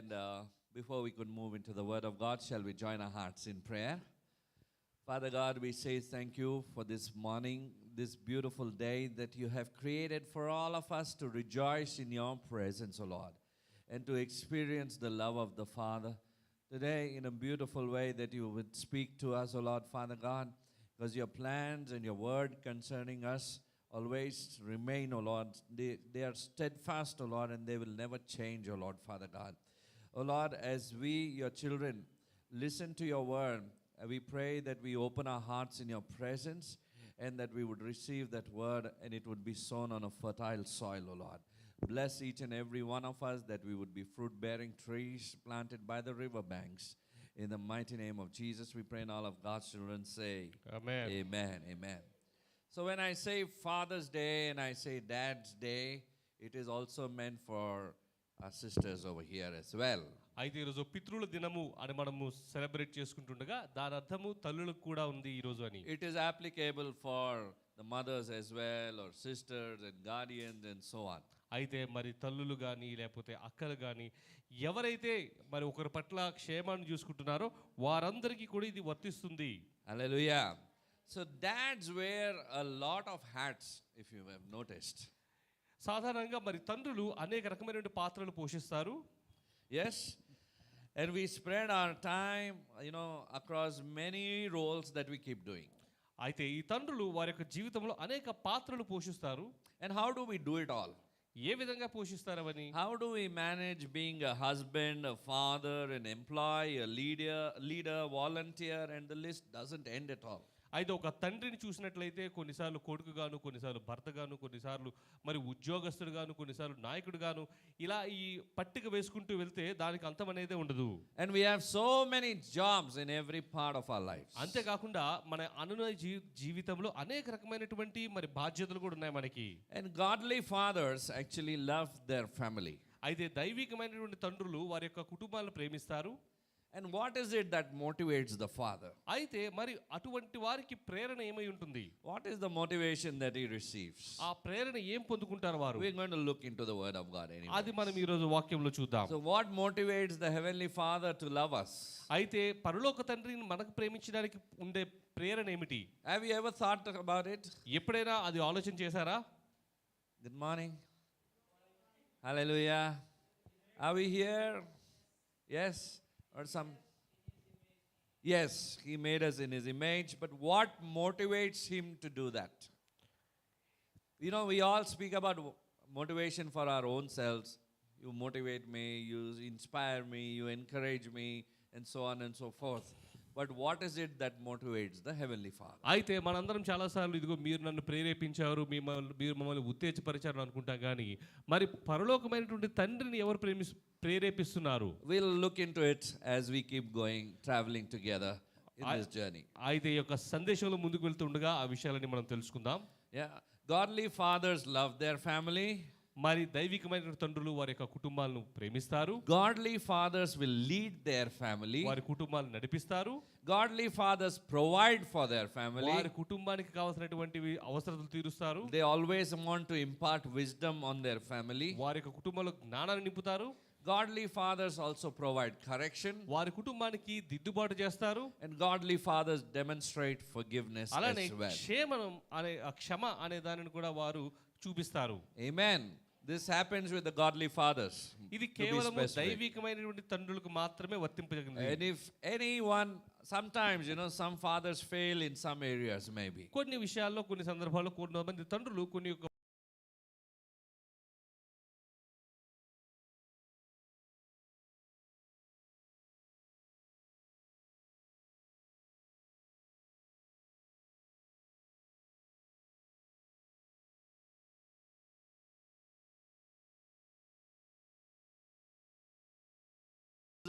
And before we could move into the Word of God, shall we join our hearts in prayer? Father God, we say thank you for this morning, this beautiful day that you have created for all of us to rejoice in your presence, O Lord, and to experience the love of the Father. Today, in a beautiful way, that you would speak to us, O Lord, Father God, because your plans and your word concerning us always remain, O Lord. They are steadfast, O Lord, and they will never change, O Lord, Father God. O Lord, as we, your children, listen to your word, we pray that we open our hearts in your presence and that we would receive that word and it would be sown on a fertile soil, O Lord. Bless each and every one of us that we would be fruit-bearing trees planted by the riverbanks. In the mighty name of Jesus, we pray, and all of God's children say, Amen. Amen, amen. So when I say Father's Day and I say Dad's Day, it is also meant for our sisters over here as well. అయితే ఈరోజు పితృల దినము అని మనము celebrate చేసుకుంటుండగా దాని అర్థము తల్లులకు కూడా ఉంది ఈ రోజు అని. It is applicable for the mothers as well, or sisters and guardians and so on. అయితే మరి తల్లులు కానీ లేకపోతే అక్కలు కానీ ఎవరైతే మరి ఒకరి పట్ల క్షేమాన్ని చూసుకుంటున్నారో వారందరికీ కూడా ఇది వర్తిస్తుంది. Hallelujah. So dads wear a lot of hats, if you have noticed. సాధారణంగా మరి తండ్రులు అనేక రకమైనటువంటి పాత్రలు పోషిస్తారు. Yes. And we spread our time, across many roles that we keep doing. అయితే ఈ తండ్రులు వారి యొక్క జీవితంలో అనేక పాత్రలు పోషిస్తారు. And how do we do it all? ఏ విధంగా పోషిస్తారని? How do we manage being a husband, a father, an employee, a leader, volunteer, and the list doesn't end at all? అయితే ఒక తండ్రిని చూసినట్లయితే కొన్నిసార్లు కొడుకుగాను, కొన్నిసార్లు భర్తగాను, కొన్నిసార్లు మరి ఉద్యోగస్తుడుగాను, కొన్నిసార్లు నాయకుడుగాను, ఇలా ఈ పట్టిక వేసుకుంటూ వెళ్తే దానికి అంతం అనేదే ఉండదు. And we have so many jobs in every part of our lives. అంతేకాకుండా మన అనునయ జీవితంలో అనేక రకమైనటువంటి మరి బాధ్యతలు కూడా ఉన్నాయి మనకి. And godly fathers actually love their family. అయితే దైవికమైనటువంటి తండ్రులు వారి యొక్క కుటుంబాలను ప్రేమిస్తారు. And what is it that motivates the father? అయితే మరి అటువంటి వారికి ప్రేరణ ఏమై ఉంటుంది? What is the motivation that he receives? ఆ ప్రేరణ ఏం పొందుకుంటారు వారు? We are going to look into the word of God anyway. అది మనం ఈ రోజు వాక్యంలో చూద్దాం. So what motivates the heavenly father to love us? అయితే పరలోక తండ్రిని మనకు ప్రేమించడానికి ఉండే ప్రేరణ ఏమిటి? Have you ever thought about it? ఎప్పుడైనా అది ఆలోచన చేశారా? Good morning. Hallelujah. Are we here? Yes. Or some? Yes, he made us in his image, but what motivates him to do that? We all speak about motivation for our own selves. You motivate me, you inspire me, you encourage me, and so on and so forth. But what is it that motivates the heavenly Father? అయితే మనందరం చాలాసార్లు ఇదిగో మీరు నన్ను ప్రేరేపించారు, మీరు మమ్మల్ని ఉత్తేజపరిచారు అనుకుంటాం కానీ మరి పరలోకమైనటువంటి తండ్రిని ఎవరు ప్రేరేపిస్తున్నారు? We'll look into it as we keep going, traveling together in this journey. అయితే ఈ యొక్క సందేశంలో ముందుకు వెళ్తుండగా ఆ విషయాలని మనం తెలుసుకుందాం. Yeah, godly fathers love their family. మరి దైవికమైన తండ్రులు వారి యొక్క కుటుంబాలను ప్రేమిస్తారు. Godly fathers will lead their family. వారి కుటుంబాలను నడిపిస్తారు. Godly fathers provide for their family. వారి కుటుంబానికి కావాల్సినటువంటి అవసరతలు తీరుస్తారు. They always want to impart wisdom on their family. వారి యొక్క కుటుంబంలో జ్ఞానాన్ని నింపుతారు. Godly fathers also provide correction. వారి కుటుంబానికి దిద్దుబాటు చేస్తారు. And godly fathers demonstrate forgiveness అలానే as well. క్షమ అనే దానిని కూడా వారు చూపిస్తారు. Amen. This happens with the godly fathers. ఇది కేవలం దైవికమైనటువంటి తండ్రులకు మాత్రమే వర్తింపజేయగలదు. And if anyone, sometimes some fathers fail in some areas maybe. కొన్ని విషయాల్లో కొన్ని సందర్భాల్లో కొంతమంది తండ్రులు కొన్ని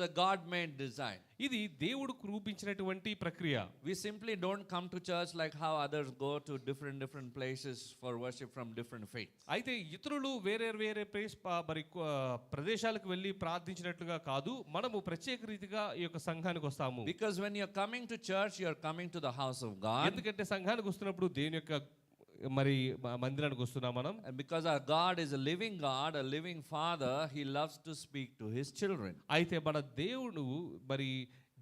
The God-made design. ఇది దేవుడు రూపించినటువంటి ప్రక్రియ. We simply don't come to church like how others go to different places for worship from different faiths. అయితే ఇతరులు వేరే ప్రదేశాలకు వెళ్ళి ప్రార్థించినట్లుగా కాదు, మనము ప్రత్యేక రీతిగా ఈ యొక్క సంఘానికి వస్తాము. Because when you're coming to church, you're coming to the house of God. ఎందుకంటే సంఘానికి వస్తున్నప్పుడు దేవుని యొక్క మరి మందిరానికి వస్తున్నాం మనం. And because our God is a living God, a living Father, He loves to speak to His children. అయితే మన దేవుడు మరి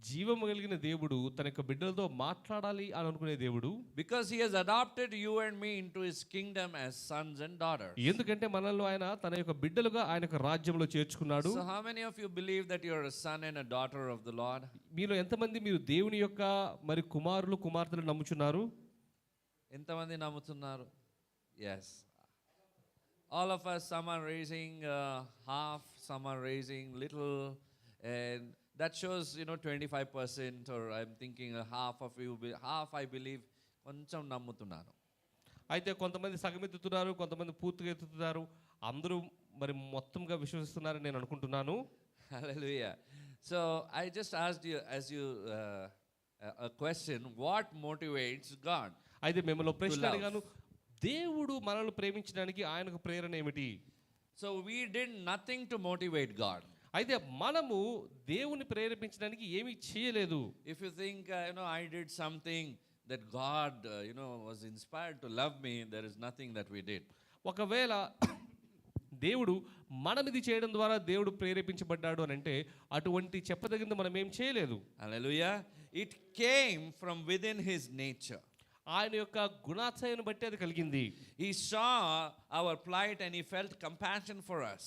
జీవము కలిగిన దేవుడు తన యొక్క బిడ్డలతో మాట్లాడాలి అని అనుకునే దేవుడు. Because He has adopted you and me into His kingdom as sons and daughters. ఎందుకంటే మనల్ని ఆయన తన యొక్క బిడ్డలుగా ఆయన యొక్క రాజ్యంలో చేర్చుకున్నాడు. So how many of you believe that you are a son and a daughter of the Lord? మీలో ఎంతమంది మీరు దేవుని యొక్క మరి కుమారులు కుమార్తెలు నమ్ముచున్నారు? ఎంతమంది నమ్ముతున్నారు? Yes. All of us, some are raising half, some are raising little, and that shows 25%, or I'm thinking half of you, half I believe కొంచెం నమ్ముతున్నారు. అయితే కొంతమంది సగం ఎత్తుతున్నారు, కొంతమంది పూర్తిగా ఎత్తుతున్నారు. అందరూ మరి మొత్తంగా విశ్వసిస్తున్నారని నేను అనుకుంటున్నాను. Hallelujah. So I just asked you a question, what motivates God? అయితే మిమ్మల్ని ప్రశ్న love. అడిగాను, దేవుడు మనల్ని ప్రేమించడానికి ఆయనకు ప్రేరణ ఏమిటి? So we did nothing to motivate God. అయితే మనము దేవుని ప్రేరేపించడానికి ఏమీ చేయలేదు. If you think I did something that God was inspired to love me, there is nothing that we did. ఒకవేళ దేవుడు మనం ఇది చేయడం ద్వారా దేవుడు ప్రేరేపించబడ్డాడు అని అంటే అటువంటి చెప్పదగింది మనం ఏం చేయలేదు. Hallelujah. It came from within His nature. ఆయన యొక్క గుణాత్సయాన్ని బట్టి అది కలిగింది. He saw our plight and He felt compassion for us.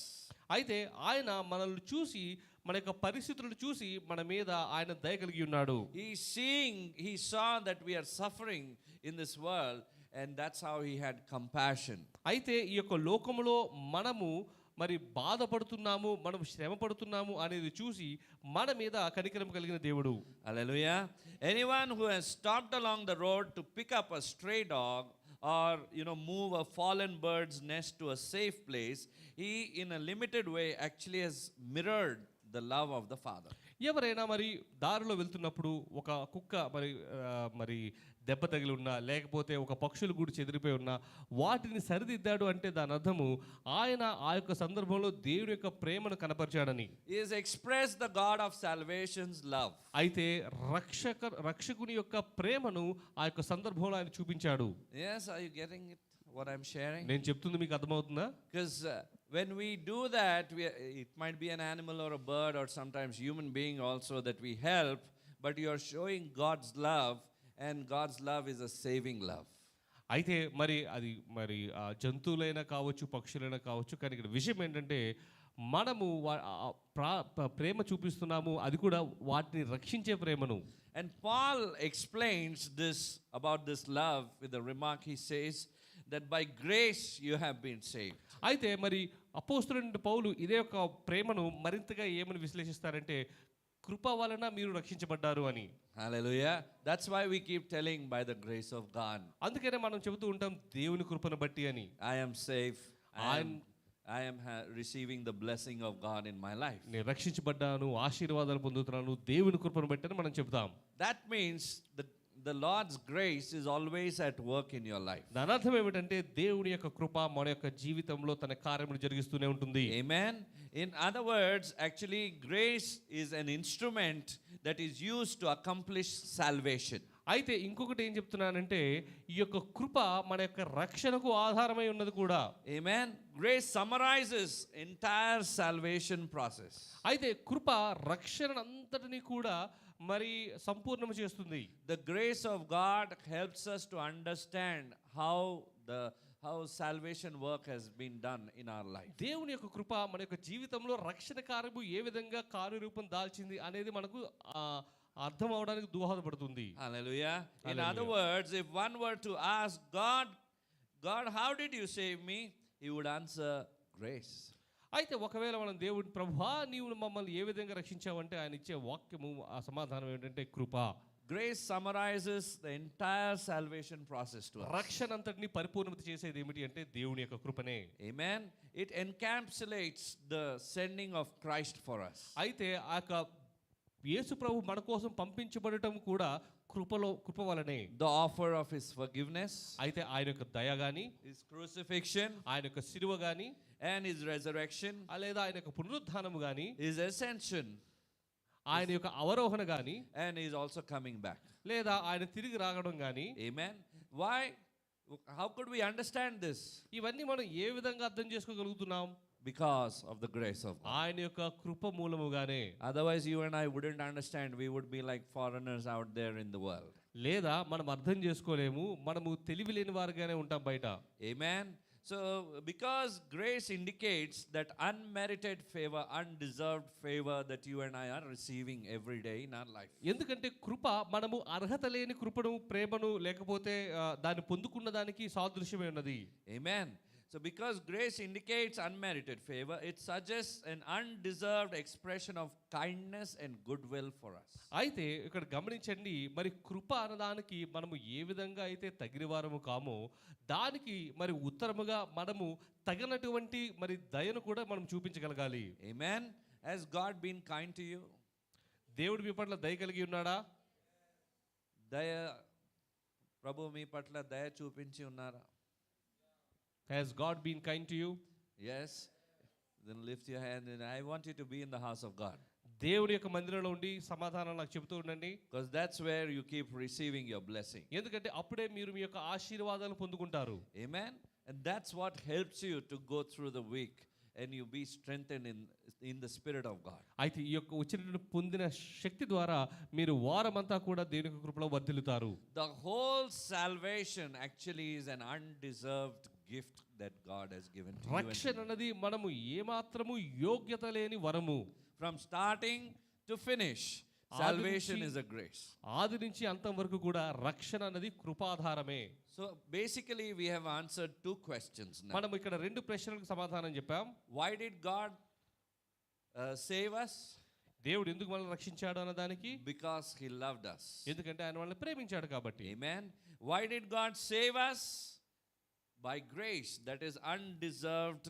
అయితే ఆయన మనల్ని చూసి మన యొక్క పరిస్థితులను చూసి మన మీద ఆయన దయ కలిగి ఉన్నాడు. He saw that we are suffering in this world, and that's how He had compassion. అయితే ఈ యొక్క లోకములో మనము మరి బాధపడుతున్నాము, మనం శ్రమ పడుతున్నాము అనేది చూసి మన మీద కనికరం కలిగిన దేవుడు. Hallelujah. Anyone who has stopped along the road to pick up a stray dog or move a fallen bird's nest to a safe place, he in a limited way actually has mirrored the love of the Father. ఎవరైనా మరి దారిలో వెళ్తున్నప్పుడు ఒక కుక్క మరి దెబ్బ తగిలి ఉన్నా, లేకపోతే ఒక పక్షులు గూడు చెదిరిపోయి ఉన్నా వాటిని సరిదిద్దాడు అంటే దాని అర్థము ఆయన ఆ యొక్క సందర్భంలో దేవుని యొక్క ప్రేమను కనపరిచాడని. He has expressed the God of salvation's love. అయితే రక్షకుని యొక్క ప్రేమను ఆ యొక్క సందర్భంలో ఆయన చూపించాడు. Yes, are you getting it? What I'm sharing? నేను చెప్తుంది మీకు అర్థమవుతుందా? Because when we do that, it might be an animal or a bird or sometimes human being also that we help, but you are showing God's love, and God's love is a saving love. అయితే మరి అది మరి జంతువులైనా కావచ్చు, పక్షులైనా కావచ్చు, కానీ ఇక్కడ విషయం ఏంటంటే మనము ప్రేమ చూపిస్తున్నాము, అది కూడా వాటిని రక్షించే ప్రేమను. And Paul explains this about this love with the remark, he says that by grace you have been saved. అయితే మరి అపోస్తలుడైన పౌలు ఇదే యొక్క ప్రేమను మరింతగా ఏమని విశ్లేషిస్తారంటే కృప వలన మీరు రక్షించబడ్డారు అని. Hallelujah. That's why we keep telling by the grace of God. అందుకనే మనం చెబుతూ ఉంటాం దేవుని కృపను బట్టి అని. I am safe. I am receiving the blessing of God in my life. నేను రక్షించబడ్డాను, ఆశీర్వాదాలు పొందుతున్నాను దేవుని కృపను బట్టి అని మనం చెప్తాం. That means the Lord's grace is always at work in your life. దాని అర్థం ఏమిటంటే దేవుని యొక్క కృప మన యొక్క జీవితంలో తన కార్యములు జరిగిస్తూనే ఉంటుంది. Amen. In other words, actually grace is an instrument that is used to accomplish salvation. అయితే ఇంకొకటి ఏం చెప్తున్నానంటే ఈ యొక్క కృప మన యొక్క రక్షణకు ఆధారమై ఉన్నది కూడా. Amen. Grace summarizes entire salvation process. అయితే కృప రక్షణ అంతటిని కూడా మరి సంపూర్ణం చేస్తుంది. The grace of God helps us to understand how salvation work has been done in our life. దేవుని యొక్క కృప మన యొక్క జీవితంలో రక్షణ కార్యము ఏ విధంగా కార్యరూపం దాల్చింది అనేది మనకు అర్థం అవడానికి దోహదపడుతుంది. Hallelujah. In other words, if one were to ask God, how did you save me? He would answer, grace. అయితే ఒకవేళ మనం దేవుడి ప్రభువా నీవు మమ్మల్ని ఏ విధంగా రక్షించావంటే ఆయన ఇచ్చే వాక్యము ఆ సమాధానం ఏంటంటే కృప. Grace summarizes the entire salvation process to us. రక్షణ అంతటిని పరిపూర్ణత చేసేది ఏమిటి అంటే దేవుని యొక్క కృపనే. Amen. It encapsulates the sending of Christ for us. అయితే ఆ యొక్క యేసు ప్రభు మన కోసం పంపించబడటం కూడా కృప వలనే. The offer of His forgiveness, అయితే ఆయన యొక్క దయ గాని, His crucifixion, ఆయన యొక్క శిలువ గాని, and His resurrection, లేదా ఆయన యొక్క పునరుద్ధానము గాని, His ascension, ఆయన యొక్క అవరోహణ గాని, and He is also coming back. లేదా ఆయన తిరిగి రావడం గాని. Amen. Why? How could we understand this? ఇవన్నీ మనం ఏ విధంగా అర్థం చేసుకోగలుగుతున్నాం? Because of the grace of God. ఆయన యొక్క కృప మూలముగానే. Otherwise, you and I wouldn't understand. We would be like foreigners out there in the world. లేదా మనం అర్థం చేసుకోలేము, మనము తెలివి లేని వారుగానే ఉంటాం బయట. Amen. So, because grace indicates that unmerited favor, undeserved favor that you and I are receiving every day in our life. ఎందుకంటే కృప మనము అర్హత లేని కృపను, ప్రేమను, లేకపోతే దాన్ని పొందుకున్న దానికి సాదృశ్యమే ఉన్నది. Amen. So, because grace indicates unmerited favor, it suggests an undeserved expression of kindness and goodwill for us. అయితే ఇక్కడ గమనించండి, మరి కృప అనడానికి మనము ఏ విధంగా అయితే తగిన వారము కామో దానికి మరి ఉత్తరముగా మనము తగినటువంటి మరి దయను కూడా మనం చూపించగలగాలి. Amen. Has God been kind to you? దేవుడు మీ పట్ల దయ కలిగి ఉన్నాడా? దయ ప్రభు మీ పట్ల దయ చూపించి ఉన్నారా? Has God been kind to you? Yes. Then lift your hand and I want you to be in the house of God. దేవుని యొక్క మందిరంలో ఉండి సమాధానం నాకు చెబుతూ ఉండండి. Because that's where you keep receiving your blessing. ఎందుకంటే అప్పుడే మీరు మీ యొక్క ఆశీర్వాదాలు పొందుకుంటారు. Amen. And that's what helps you to go through the week and you be strengthened in the Spirit of God. అయితే ఈ యొక్క వచ్చిన పొందిన శక్తి ద్వారా మీరు వారమంతా కూడా దేవుని యొక్క కృపలో వర్ధిల్లుతారు. The whole salvation actually is an undeserved gift that God has given to you. రక్షణ అన్నది మనము ఏమాత్రము యోగ్యత లేని వరము. From starting to finish, salvation is a grace. ఆది నుంచి అంతం వరకు కూడా రక్షణ అన్నది కృపాధారమే. So basically we have answered two questions now. మనం ఇక్కడ రెండు ప్రశ్నలకు సమాధానం చెప్పాం. Why did God save us? దేవుడు ఎందుకు మనల్ని రక్షించాడు అన్నదానికి Because he loved us. ఎందుకంటే ఆయన మనల్ని ప్రేమించాడు కాబట్టి. Amen. Why did God save us? By grace, that is undeserved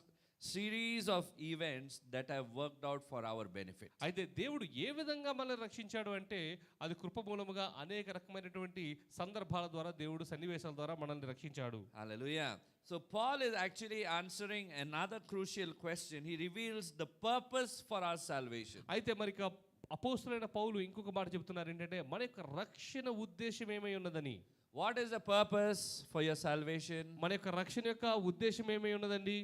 series of events that have worked out for our benefit. అయితే దేవుడు ఏ విధంగా మనల్ని రక్షించాడు అంటే అది కృప మూలముగా అనేక రకమైనటువంటి సందర్భాల ద్వారా, దేవుడు సన్నివేశాల ద్వారా మనల్ని రక్షించాడు. Hallelujah. So Paul is actually answering another crucial question. He reveals the purpose for our salvation. అయితే మరి అపోస్తలుడైన పౌలు ఇంకొక మాట చెప్తున్నారు ఏంటంటే మన యొక్క రక్షణ ఉద్దేశం ఏమై ఉన్నదని. What is the purpose for your salvation? మన యొక్క రక్షణ యొక్క ఉద్దేశం ఏమై ఉన్నదండి?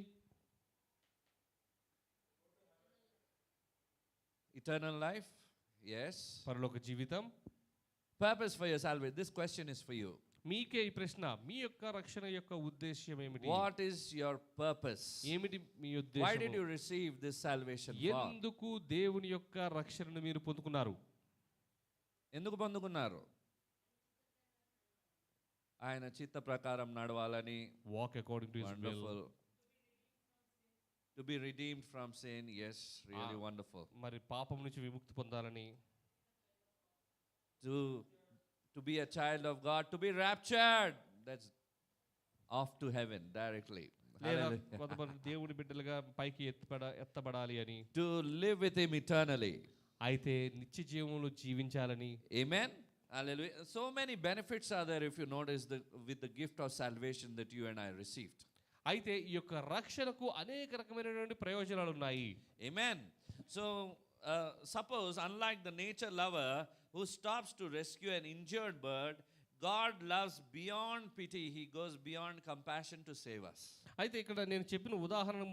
Eternal life? Yes. పరలోక జీవితం. Purpose for your salvation. This question is for you. మీకే ఈ ప్రశ్న, మీ యొక్క రక్షణ యొక్క ఉద్దేశం ఏమిటి? What is your purpose? ఏమిటి మీ Why ఉద్దేశం? did you receive this salvation for? ఎందుకు దేవుని యొక్క రక్షణను మీరు పొందుకున్నారు? ఎందుకు పొందుకున్నారు? ఆయన చిత్త ప్రకారం నడవాలని. Walk according to his will. Wonderful. To be redeemed from sin. Yes, really wonderful. మరి పాపం నుంచి విముక్తి పొందాలని. To be a child of God, to be raptured. That's off to heaven directly. లేదా కొంతమంది దేవుని బిడ్డలుగా పైకి ఎత్తబడాలి అని. To live with him eternally. అయితే నిత్య జీవంలో జీవించాలని. Amen. Hallelujah. So many benefits are there if you notice with the gift of salvation that you and I received. అయితే ఈ యొక్క రక్షణకు అనేక రకమైనటువంటి ప్రయోజనాలు ఉన్నాయి. Amen. So suppose unlike the nature lover who stops to rescue an injured bird, God loves beyond pity. He goes beyond compassion to save us. అయితే ఇక్కడ నేను చెప్పిన ఉదాహరణ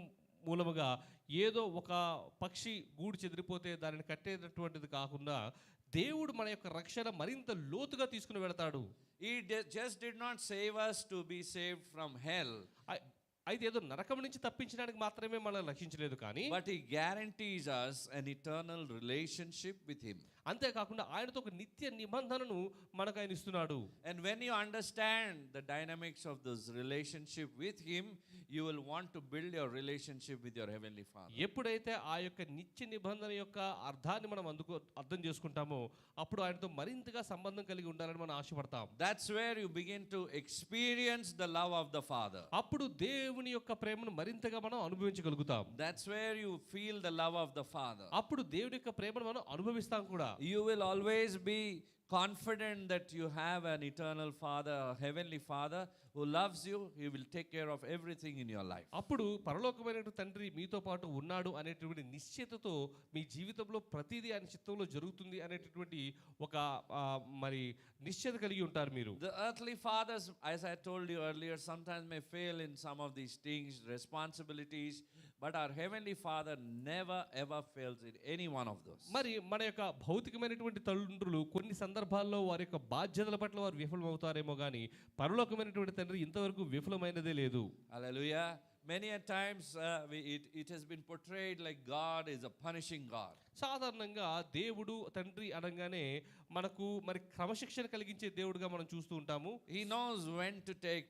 మూలముగా ఏదో ఒక పక్షి గూడు చెదిరిపోతే దానిని కట్టేటటువంటిది కాకుండా దేవుడు మన యొక్క రక్షణ మరింత లోతుగా తీసుకుని వెళతాడు. He just did not save us to be saved from hell. అయితే ఏదో నరకం నుంచి తప్పించడానికి మాత్రమే మనల్ని రక్షించలేదు కానీ, but he guarantees us an eternal relationship with him. అంతేకాకుండా ఆయనతో ఒక నిత్య నిబంధనను మనకు ఆయన ఇస్తున్నాడు. And when you understand the dynamics of this relationship with him, you will want to build your relationship with your heavenly Father. ఎప్పుడైతే ఆ యొక్క నిత్య నిబంధన యొక్క అర్థాన్ని మనం అర్థం చేసుకుంటామో అప్పుడు ఆయనతో మరింతగా సంబంధం కలిగి ఉండాలని మనం ఆశపడతాం. That's where you begin to experience the love of the Father. అప్పుడు దేవుని యొక్క ప్రేమను మరింతగా మనం అనుభవించగలుగుతాం. That's where you feel the love of the Father. అప్పుడు దేవుని యొక్క ప్రేమను మనం అనుభవిస్తాం కూడా. You will always be confident that you have an eternal Father, a heavenly Father who loves you. He will take care of everything in your life. అప్పుడు పరలోకమైన తండ్రి మీతో పాటు ఉన్నాడు అనేటువంటి నిశ్చయతతో మీ జీవితంలో ప్రతిదీ ఆయన చిత్తంలో జరుగుతుంది అనేటటువంటి ఒక మరి నిశ్చయత కలిగి ఉంటారు మీరు. The earthly fathers, as I told you earlier, sometimes may fail in some of these things, responsibilities, but our heavenly Father never ever fails in any one of those. మరి మన యొక్క భౌతికమైనటువంటి తల్లిదండ్రులు కొన్ని సందర్భాల్లో వారి యొక్క బాధ్యతల పట్ల వారు విఫలమవుతారేమో కానీ పరలోకమైనటువంటి తండ్రి ఇంతవరకు విఫలమైనదే లేదు. Hallelujah. Many a times it has been portrayed like God is a punishing God. సాధారణంగా దేవుడు తండ్రి అనగానే మనకు మరి క్రమశిక్షణ కలిగించే దేవుడుగా మనం చూస్తూ ఉంటాము. He knows when to take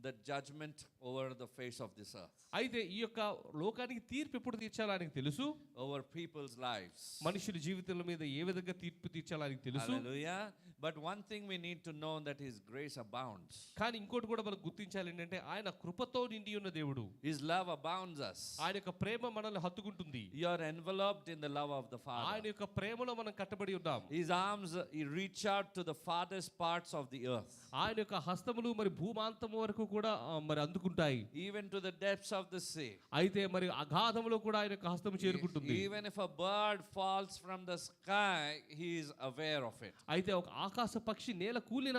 the judgment over the face of this earth. అయితే ఈ యొక్క లోకానికి తీర్పు ఎప్పుడు తీర్చాలో ఆయనకు తెలుసు. Over people's lives. మనుషుల జీవితాల మీద ఏ విధంగా తీర్పు తీర్చాలో ఆయనకు తెలుసు. Hallelujah. But one thing we need to know that his grace abounds. కానీ ఇంకోటి కూడా మనం గుర్తించాలి ఏంటంటే ఆయన కృపతో నిండి ఉన్న దేవుడు. His love abounds us. ఆయన యొక్క ప్రేమ మనల్ని హత్తుకుంటుంది. You are enveloped in the love of the Father. ఆయన యొక్క ప్రేమలో మనం కట్టబడి ఉన్నాం. His arms he reach out to the farthest parts of the earth. ఆయన యొక్క హస్తములు మరి భూమాంతం వరకు కూడా మరి అందుకుంటాయి. Even to the depths of the sea. అయితే మరి అగాధంలో కూడా ఆయన యొక్క హస్తము చేరుకుంటుంది. Even if a bird falls from the sky, he is aware of it. అయితే ఒక ఆకాశ పక్షి నేల కూలిన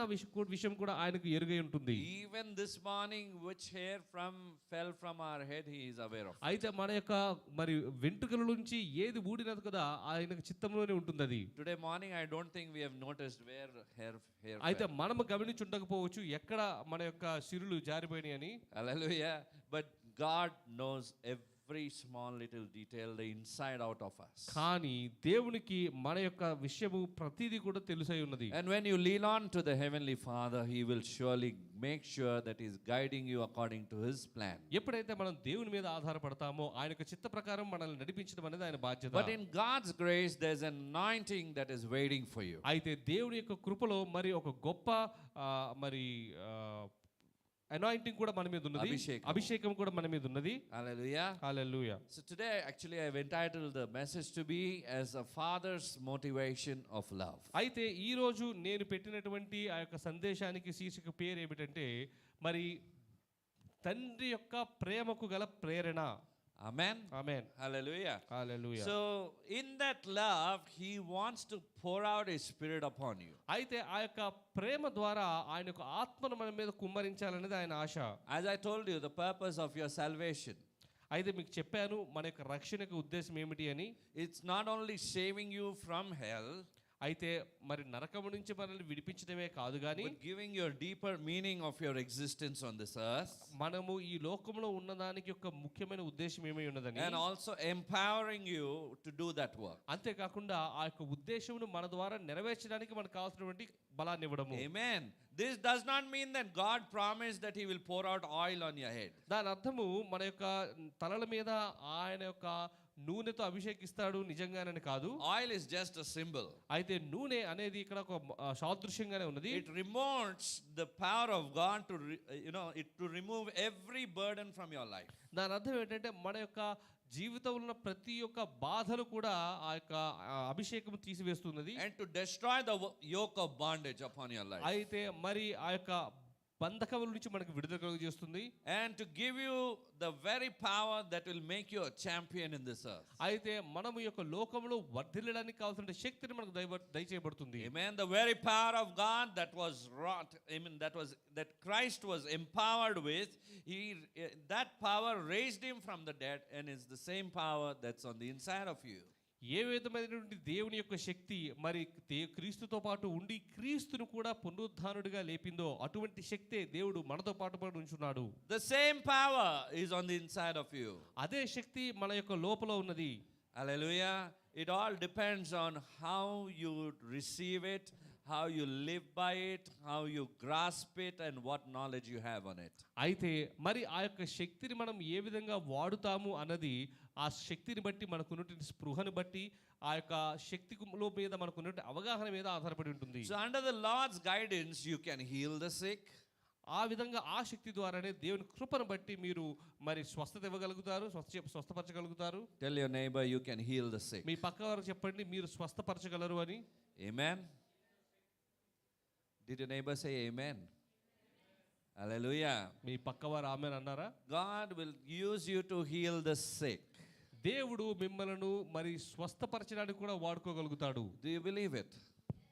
విషయం కూడా ఆయనకు ఎరుగై ఉంటుంది. Even this morning which hair fell from our head, he is aware of it. అయితే మన యొక్క మరి వెంట్రుకల నుంచి ఏది ఊడినది కదా ఆయనకు చిత్తంలోనే ఉంటుంది అది. Today morning I don't think we have noticed where hair అయితే fell. మనము గమనించుండకపోవచ్చు ఎక్కడ మన యొక్క సిరులు జారిపోయినాయి అని. Hallelujah. But God knows every small little detail, the inside out of us. కానీ దేవునికి మన యొక్క విషయము ప్రతిదీ కూడా తెలుసై ఉన్నది. And when you lean on to the heavenly Father, he will surely make sure that he is guiding you according to his plan. ఎప్పుడైతే మనం దేవుని మీద ఆధారపడతామో ఆయన యొక్క చిత్త ప్రకారం మనల్ని నడిపించడం అనేది ఆయన బాధ్యత. But in God's grace there's an anointing that is waiting for you. అయితే దేవుని యొక్క కృపలో మరి ఒక గొప్ప మరి అనాయింటింగ్ కూడా మన మీద ఉన్నది. అభిషేకం కూడా మన మీద ఉన్నది. Hallelujah. Hallelujah. So today actually I've entitled the message to be as a father's motivation of love. అయితే ఈ రోజు నేను పెట్టినటువంటి ఆ యొక్క సందేశానికి శీర్షిక పేరు ఏమిటంటే మరి తండ్రి యొక్క ప్రేమకు గల ప్రేరణ. Amen. Amen. Hallelujah. Hallelujah. So in that love he wants to pour out his spirit upon you. అయితే ఆ యొక్క ప్రేమ ద్వారా ఆయన యొక్క ఆత్మను మన మీద కుమ్మరించాలనేది ఆయన ఆశ. As I told you, the purpose of your salvation, అయితే మీకు చెప్పాను మన యొక్క రక్షణకు ఉద్దేశం ఏమిటి అని. it's not only saving you from hell, అయితే మరి నరకము నుంచి మనల్ని విడిపించడమే కాదు కానీ but giving you a deeper meaning of your existence on this earth, మనము ఈ లోకంలో ఉన్నదానికి యొక్క ముఖ్యమైన ఉద్దేశం ఏమై ఉన్నదని, and also empowering you to do that work. అంతేకాకుండా ఆ యొక్క ఉద్దేశమును మన ద్వారా నెరవేర్చడానికి మనకు కావాల్సినటువంటి బలాన్ని ఇవ్వడము. Amen. This does not mean that God promised that he will pour out oil on your head. దాని అర్థము మన యొక్క తలల మీద ఆయన యొక్క నూనెతో అభిషేకిస్తాడు నిజంగానని కాదు. Oil is just a symbol. అయితే నూనె అనేది ఇక్కడ ఒక సాదృశ్యంగానే ఉన్నది. It removes the power of God to to remove every burden from your life. దాని అర్థం ఏంటంటే మన యొక్క జీవితంలో ఉన్న ప్రతి ఒక్క బాధలు కూడా ఆ యొక్క అభిషేకం తీసివేస్తున్నది. And to destroy the yoke of bondage upon your life. అయితే మరి ఆ యొక్క బంధకముల నుంచి మనకు విడుదల కలుగజేస్తుంది. And to give you the very power that will make you a champion in this earth. అయితే మనము ఈ యొక్క లోకంలో వర్ధిల్లడానికి కావాల్సిన శక్తిని మనకు దయచేయబడుతుంది. Amen. The very power of God that was wrought, that Christ was empowered with, that power raised him from the dead, and it's the same power that's on the inside of you. ఏ విధమైనటువంటి దేవుని యొక్క శక్తి మరి క్రీస్తుతో పాటు ఉండి క్రీస్తును కూడా పునరుద్ధానుడిగా లేపిందో అటువంటి శక్తే దేవుడు మనతో పాటు ఉంచున్నాడు. The same power is on the inside of you. అదే శక్తి మన యొక్క లోపల ఉన్నది. Hallelujah. It all depends on how you receive it, how you live by it, how you grasp it, and what knowledge you have on it. అయితే మరి ఆ యొక్క శక్తిని మనం ఏ విధంగా వాడుతాము అన్నది ఆ శక్తిని బట్టి మనకున్నటువంటి స్పృహను బట్టి ఆ యొక్క శక్తిలో మీద మనకున్నటువంటి అవగాహన మీద ఆధారపడి ఉంటుంది. So under the Lord's guidance you can heal the sick. ఆ విధంగా ఆ శక్తి ద్వారానే దేవుని కృపను బట్టి మీరు మరి స్వస్థత ఇవ్వగలుగుతారు, స్వస్థపరచగలుగుతారు. Tell your neighbor you can heal the sick. మీ పక్క వారు చెప్పండి మీరు స్వస్థపరచగలరు అని. Amen. Did your neighbor say amen? Hallelujah. Me పక్కవారు amen అన్నారా? God will use you to heal the sick. దేవుడు మిమ్మలను మరి స్వస్థపరచడానికి కూడా వాడుకోగలుగుతాడు. Do you believe it?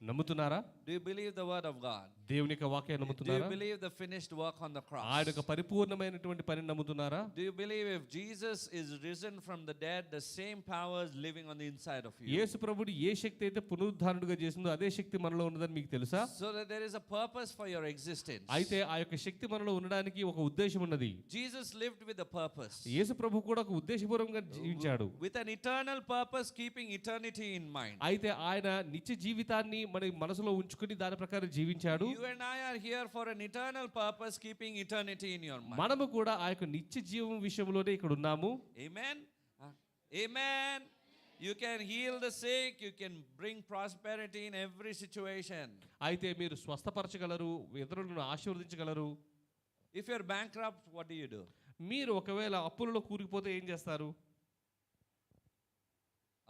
నమ్ముతున్నారా? Do you believe the word of God? దేవుని యొక్క వాక్యాన్ని Do you నమ్ముతున్నారా? believe the finished work on the cross? ఆయన యొక్క పరిపూర్ణమైనటువంటి పని నమ్ముతున్నారా? Do you believe if Jesus is risen from the dead, the same power is living on the inside of you? యేసు ప్రభువు ఏ శక్తి అయితే పునరుద్ధారణుడిగా చేసిందో అదే శక్తి మనలో ఉన్నదని మీకు తెలుసా? So that there is a purpose for your existence. అయితే ఆ యొక్క శక్తి మనలో ఉండడానికి ఒక ఉద్దేశం ఉన్నది. Jesus lived with a purpose. యేసు ప్రభువు కూడా ఒక ఉద్దేశపూర్వకంగా జీవించాడు. With an eternal purpose, keeping eternity in mind. అయితే ఆయన నిత్య జీవితాన్ని మన మనసులో ఉంచుకుని దాని ప్రకారం జీవించాడు. You and I are here for an eternal purpose, keeping eternity in your mind. మనము కూడా ఆ యొక్క నిత్య జీవం విషయంలోనే ఇక్కడ ఉన్నాము. Amen. Amen. You can heal the sick, you can bring prosperity in every situation. అయితే మీరు స్వస్థపరచగలరు, ఇతరులను ఆశీర్వదించగలరు. If you're bankrupt, what do you do? మీరు ఒకవేళ అప్పులలో కూరుకుపోతే ఏం చేస్తారు?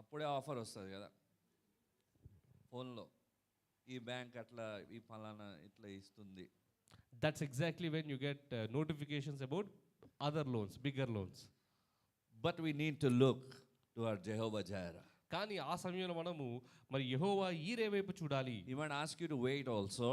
అప్పుడే ఆఫర్ వస్తుంది కదా ఫోన్లో, ఈ బ్యాంక్ అట్లా, ఈ ఫలానా ఇట్లా ఇస్తుంది. That's exactly when you get notifications about other loans, bigger loans. But we need to look to our Jehovah Jireh. కానీ ఆ సమయంలో మనము మరి యెహోవా ఈరే వైపు చూడాలి. He might ask you to wait also.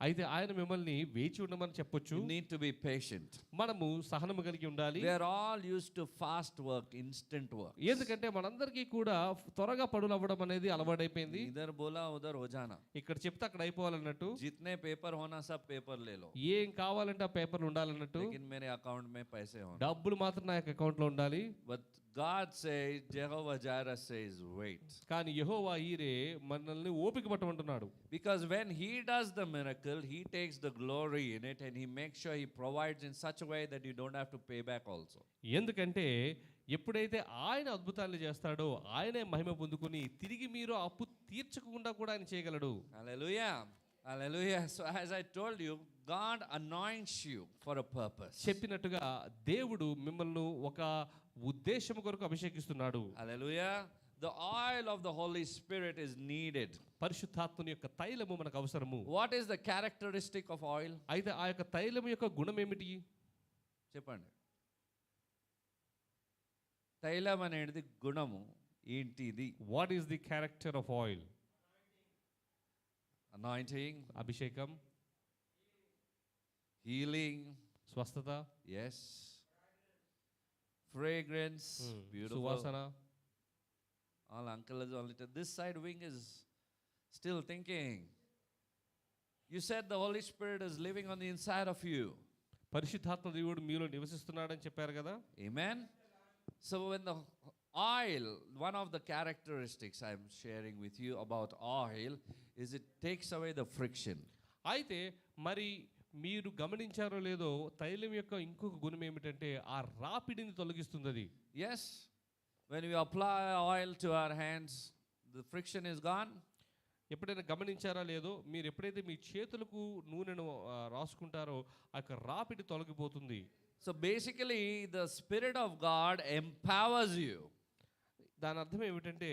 అయితే ఆయన మిమ్మల్ని వేచి ఉండమని చెప్పొచ్చు. You need to be patient. మనము సహనము కలిగి ఉండాలి. We are all used to fast work, instant work. ఎందుకంటే మనందరికీ కూడా త్వరగా పనులు అవ్వడం అనేది అలవాటైపోయింది. इधर बोला उधर हो जाना. ఇక్కడ చెప్తే అక్కడ అయిపోవాలన్నట్టు. जितने पेपर होना सब पेपर ले लो. ఏం కావాలంటే ఆ పేపర్లు ఉండాలన్నట్టు. लेकिन मेरे अकाउंट में पैसे होना. డబ్బులు మాత్రం నా యొక్క అకౌంట్లో ఉండాలి. But God says, Jehovah Jireh says, wait. కానీ యెహోవా ఈరే మనల్ని ఓపిక పట్టమంటున్నాడు. Because when he does the miracle, he takes the glory in it and he makes sure he provides in such a way that you don't have to pay back also. ఎందుకంటే ఎప్పుడైతే ఆయన అద్భుతాలు చేస్తాడో ఆయనే మహిమ పొందుకొని తిరిగి మీరు అప్పు తీర్చకుండా కూడా ఆయన చేయగలడు. Hallelujah. Hallelujah. So as I told you, God anoints you for a purpose. చెప్పినట్టుగా దేవుడు మిమ్మల్ని ఒక ఉద్దేశం కొరకు అభిషేకిస్తున్నాడు. Hallelujah. The oil of the Holy Spirit is needed. పరిశుద్ధాత్మని యొక్క తైలము మనకు అవసరము. What is the characteristic of oil? అయితే ఆ యొక్క తైలము యొక్క గుణం ఏమిటి? చెప్పండి. తైలం అనేది గుణము ఏంటిది? What is the character of oil? Anointing, అభిషేకం, healing, స్వస్థత, yes, fragrance, beautiful. సువాసన. All uncle is only this side wing is still thinking. You said the Holy Spirit is living on the inside of you. పరిశుద్ధాత్మ దేవుడు మీలో నివసిస్తున్నాడని చెప్పారు కదా. Amen. So when the oil, one of the characteristics I'm sharing with you about oil is it takes away the friction. అయితే మరి మీరు గమనించారో లేదో తైలం యొక్క ఇంకొక గుణం ఏమిటంటే ఆ రాపిడిని తొలగిస్తుంది అది. Yes. When we apply oil to our hands, the friction is gone. ఎప్పుడైనా గమనించారా లేదో, మీరు ఎప్పుడైతే మీ చేతులకు నూనెను రాసుకుంటారో ఆ యొక్క రాపిడి తొలగిపోతుంది. So basically the Spirit of God empowers you. దాని అర్థం ఏమిటంటే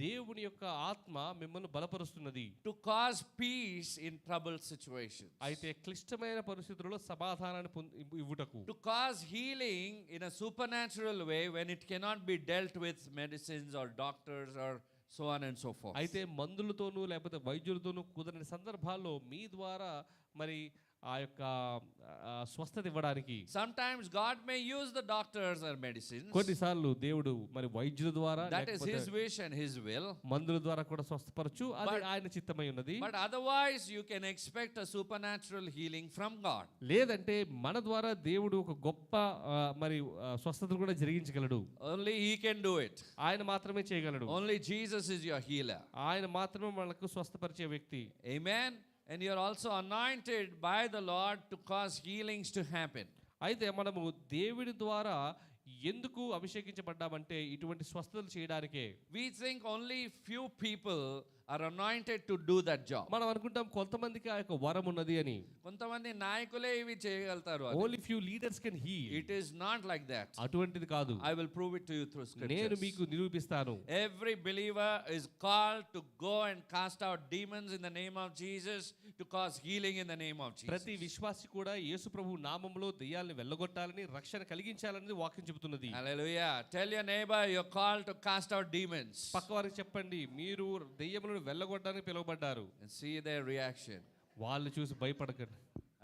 దేవుని యొక్క ఆత్మ మిమ్మల్ని బలపరుస్తున్నది. To cause peace in troubled situations. అయితే క్లిష్టమైన పరిస్థితుల్లో సమాధానాన్ని ఇవ్వుటకు. To cause healing in a supernatural way when it cannot be dealt with medicines or doctors or so on and so forth. అయితే మందులతోనూ లేకపోతే వైద్యులతోనూ కుదరని సందర్భాల్లో మీ ద్వారా మరి ఆ యొక్క స్వస్థత ఇవ్వడానికి. Sometimes God may use the doctors or medicines. కొన్నిసార్లు దేవుడు మరి వైద్యుల ద్వారా That is his wish and his will. మందుల ద్వారా కూడా స్వస్థపరచు, అది ఆయన చిత్తమై ఉన్నది. But otherwise you can expect a supernatural healing from God. లేదంటే మన ద్వారా దేవుడు ఒక గొప్ప మరి స్వస్థతను కూడా జరిగించగలడు. Only he can do it. ఆయన మాత్రమే చేయగలడు. Only Jesus is your healer. ఆయన మాత్రమే మనకు స్వస్థపరిచే వ్యక్తి. Amen. And you are also anointed by the Lord to cause healings to happen. అయితే మనము దేవుడి ద్వారా ఎందుకు అభిషేకించబడ్డామంటే ఇటువంటి స్వస్థతలు చేయడానికే. We think only few people are anointed to do that job. మనం అనుకుంటాం కొంతమందికి ఆ యొక్క వరం ఉన్నది అని. కొంతమంది నాయకులే ఇవి చేయగలుగుతారు. Only few leaders can heal. It is not like that. అటువంటిది కాదు. I will prove it to you through scriptures. నేను మీకు నిరూపిస్తాను. Every believer is called to go and cast out demons in the name of Jesus, to cause healing in the name of Jesus. ప్రతి విశ్వాసి కూడా యేసు ప్రభు నామములో దెయ్యాలను వెళ్ళగొట్టాలని, రక్షణ కలిగించాలని వాక్యం చెబుతున్నది. Hallelujah. Tell your neighbor you're called to cast out demons. పక్కవారికి చెప్పండి, మీరు దెయ్యములను వెళ్ళగొట్టడానికి పిలువబడ్డారు. And see their reaction. వాళ్ళు చూసి భయపడకండి.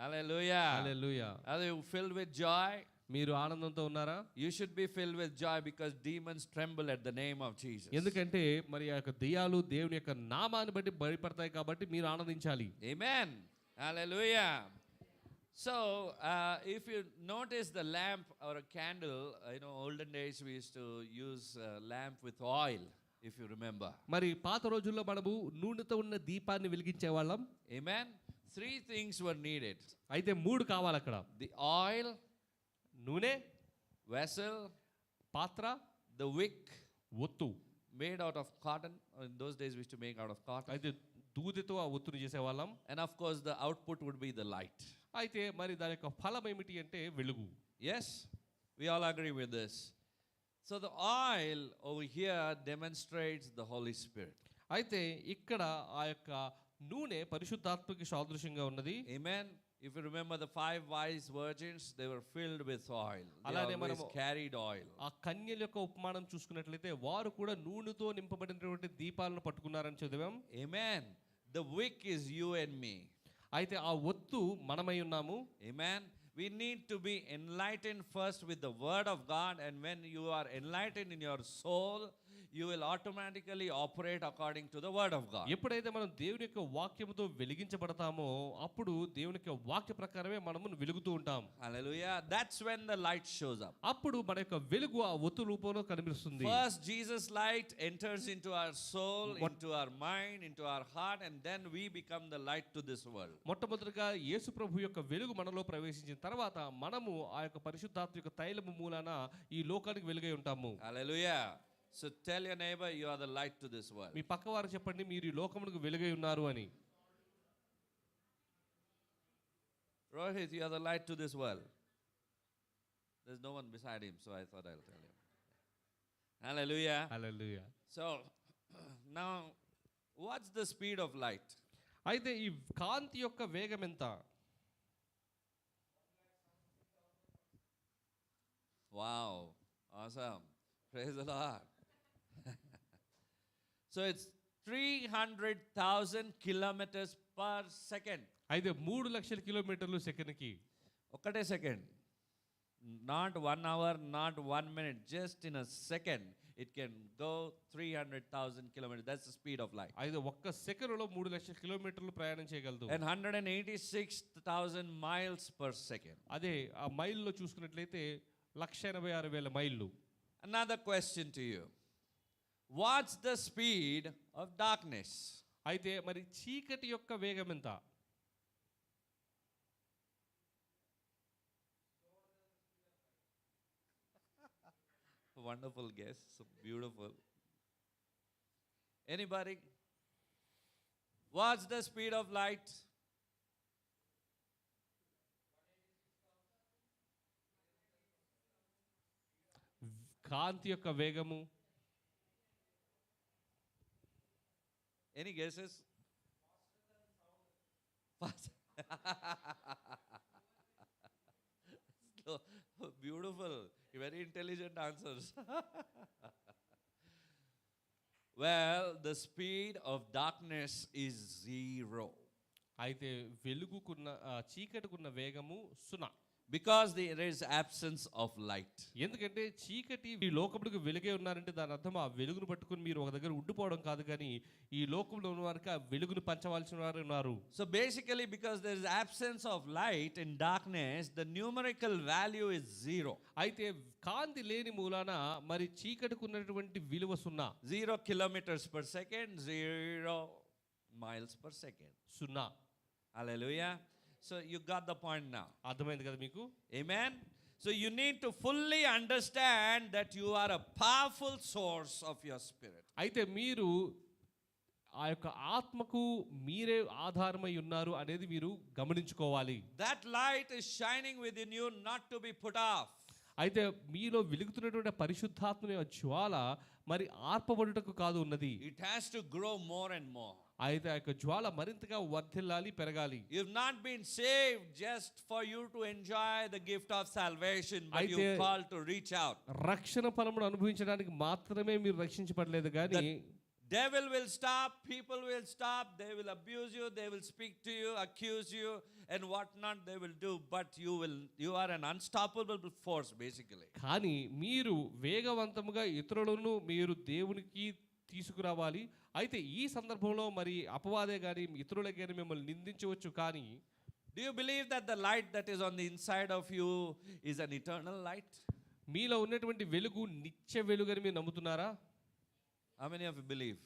Hallelujah. Hallelujah. Are you filled with joy? మీరు ఆనందంతో ఉన్నారా? You should be filled with joy because demons tremble at the name of Jesus. ఎందుకంటే మరి ఆ యొక్క దెయ్యాలు దేవుని యొక్క నామాన్ని బట్టి భయపడతాయి కాబట్టి మీరు ఆనందించాలి. Amen. Hallelujah. So, if you notice the lamp or a candle, olden days we used to use a lamp with oil, if you remember. మరి పాత రోజుల్లో మనము నూనెతో ఉన్న దీపాన్ని వెలిగించే వాళ్ళం. Amen. 3 things were needed. అయితే 3 కావాలి అక్కడ. The oil, నూనె, vessel, పాత్ర, the wick, ఒత్తు. made out of cotton. In those days we used to make out of cotton. అయితే దూదితో ఆ ఒత్తుని చేసేవాళ్ళం. And of course the output would be the light. అయితే మరి దాని యొక్క ఫలం ఏమిటి అంటే వెలుగు. Yes, we all agree with this. So the oil over here demonstrates the Holy Spirit. అయితే ఇక్కడ ఆ యొక్క నూనె పరిశుద్ధాత్మకి సాదృశ్యంగా ఉన్నది. Amen. If you remember the 5 wise virgins, they were filled with oil. They అలానే always మనము carried oil. ఆ కన్యల యొక్క ఉపమానం చూసుకున్నట్లయితే వారు కూడా నూనెతో నింపబడినటువంటి దీపాలను పట్టుకున్నారని చదివాం. Amen. The wick is you and me. అయితే ఆ ఒత్తు మనమై ఉన్నాము. Amen. We need to be enlightened first with the word of God, and when you are enlightened in your soul, you will automatically operate according to the word of God. ఎప్పుడైతే మనం దేవుని యొక్క వాక్యముతో వెలిగించబడతామో అప్పుడు దేవుని యొక్క వాక్య ప్రకారమే మనము వెలుగుతూ ఉంటాం. Hallelujah. That's when the light shows up. అప్పుడు మన యొక్క వెలుగు ఆ ఒత్తు రూపంలో కనిపిస్తుంది. First, Jesus' light enters into our soul, into our mind, into our heart, and then we become the light to this world. మొట్టమొదటిగా యేసు ప్రభు యొక్క వెలుగు మనలో ప్రవేశించిన తర్వాత మనము ఆ యొక్క పరిశుద్ధాత్మ యొక్క తైలము మూలాన ఈ లోకానికి వెలుగై ఉంటాము. Hallelujah. So tell your neighbor you are the light to this world. మీ పక్కవారు చెప్పండి, మీరు ఈ లోకమునకు వెలుగై ఉన్నారు అని. Rohit, you are the light to this world. There's no one beside him, so I thought I'll tell him. Hallelujah. Hallelujah. So now, what's the speed of light? అయితే ఈ కాంతి యొక్క వేగం ఎంత? Wow. Awesome. Praise the Lord. So it's 300,000 kilometers per second. అయితే 3 లక్షల కిలోమీటర్లు సెకండ్కి. Okate second. Not 1 hour, not 1 minute. Just in a second, it can go 300,000 kilometers. That's the speed of light. అయితే ఒక్క సెకండ్లో 3 లక్షల కిలోమీటర్లు ప్రయాణం చేయగలదు. And 186,000 miles per second. అదే ఆ మైల్లో చూసుకున్నట్లయితే 186,000 మైళ్ళు. Another question to you. What's the speed of darkness? అయితే మరి చీకటి యొక్క వేగం ఎంత? Wonderful guess. So beautiful. Anybody? What's the speed of light? కాంతి యొక్క వేగము. Any guesses? Fast. So beautiful. Very intelligent answers. Well, the speed of darkness is 0. అయితే వెలుగుకున్న చీకటికున్న వేగము 0. Because there is absence of light. ఎందుకంటే చీకటి ఈ లోకములకు వెలుగే ఉన్నారంటే దాని అర్థం ఆ వెలుగును పట్టుకుని మీరు ఒక దగ్గర ఉండిపోవడం కాదు, కానీ ఈ లోకంలో ఉన్న వారికి ఆ వెలుగును పంచవలసిన వారు ఉన్నారు. So basically, because there is absence of light in darkness, the numerical value is 0. అయితే కాంతి లేని మూలాన మరి చీకటికి ఉన్నటువంటి విలువ 0. 0 kilometers per second, 0 miles per second. 0. Hallelujah. So you got the point now. అర్థమైంది కదా మీకు? Amen. So you need to fully understand that you are a powerful source of your spirit. అయితే మీరు ఆ యొక్క ఆత్మకు మీరే ఆధారమై ఉన్నారు అనేది మీరు గమనించుకోవాలి. That light is shining within you not to be put off. అయితే మీలో వెలుగుతున్నటువంటి పరిశుద్ధాత్మని జ్వాల మరి ఆర్పబడుటకు కాదు ఉన్నది. It has to grow more and more. అయితే ఆ యొక్క జ్వాల మరింతగా వర్ధిల్లాలి, పెరగాలి. You've not been saved just for you to enjoy the gift of salvation, but అయితే you're called to reach out. రక్షణ ఫలమును అనుభవించడానికి మాత్రమే మీరు రక్షించబడలేదు కానీ Devil will stop, people will stop, they will abuse you, they will speak to you, accuse you, and whatnot they will do, but you are an unstoppable force basically. కానీ మీరు వేగవంతముగా ఇతరులను మీరు దేవునికి తీసుకురావాలి. అయితే ఈ సందర్భంలో మరి అపవాదే కానీ ఇతరులే కానీ మిమ్మల్ని నిందించవచ్చు. కానీ Do you believe that the light that is on the inside of you is an eternal light? మీలో ఉన్నటువంటి వెలుగు నిత్య వెలుగని మీరు నమ్ముతున్నారా? How many of you believe?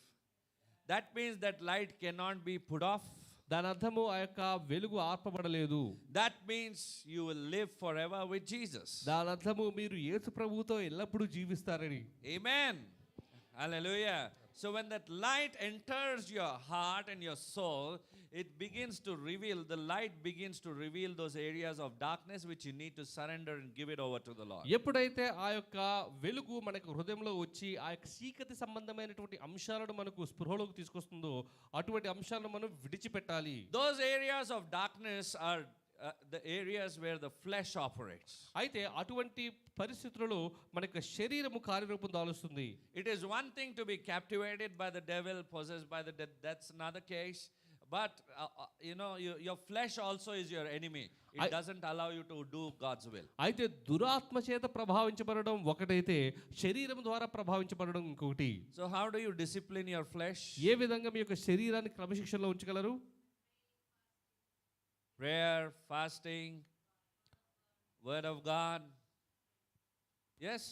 That means that light cannot be put off. దాని అర్థము ఆ యొక్క వెలుగు ఆర్పబడలేదు. That means you will live forever with Jesus. దాని అర్థము మీరు యేసు ప్రభువుతో ఎల్లప్పుడూ జీవిస్తారని. Amen. Hallelujah. So when that light enters your heart and your soul, it begins to reveal, the light begins to reveal those areas of darkness which you need to surrender and give it over to the Lord. ఎప్పుడైతే ఆ యొక్క వెలుగు మనకు హృదయంలో వచ్చి ఆ యొక్క చీకటి సంబంధమైనటువంటి అంశాలను మనకు స్పృహలోకి తీసుకొస్తుందో అటువంటి అంశాలను మనం విడిచిపెట్టాలి. Those areas of darkness are the areas where the flesh operates. అయితే అటువంటి పరిస్థితులలో మన యొక్క శరీరము కార్యరూపం దాలుస్తుంది. It is one thing to be captivated by the devil, possessed by the devil. That's another case. But your flesh also is your enemy. It doesn't allow you to do God's will. అయితే దురాత్మ చేత ప్రభావించబడడం ఒకటైతే శరీరం ద్వారా ప్రభావించబడడం ఇంకొకటి. So how do you discipline your flesh? ఏ విధంగా మీ యొక్క శరీరాన్ని క్రమశిక్షణలో ఉంచగలరు? Prayer, fasting, word of God. Yes,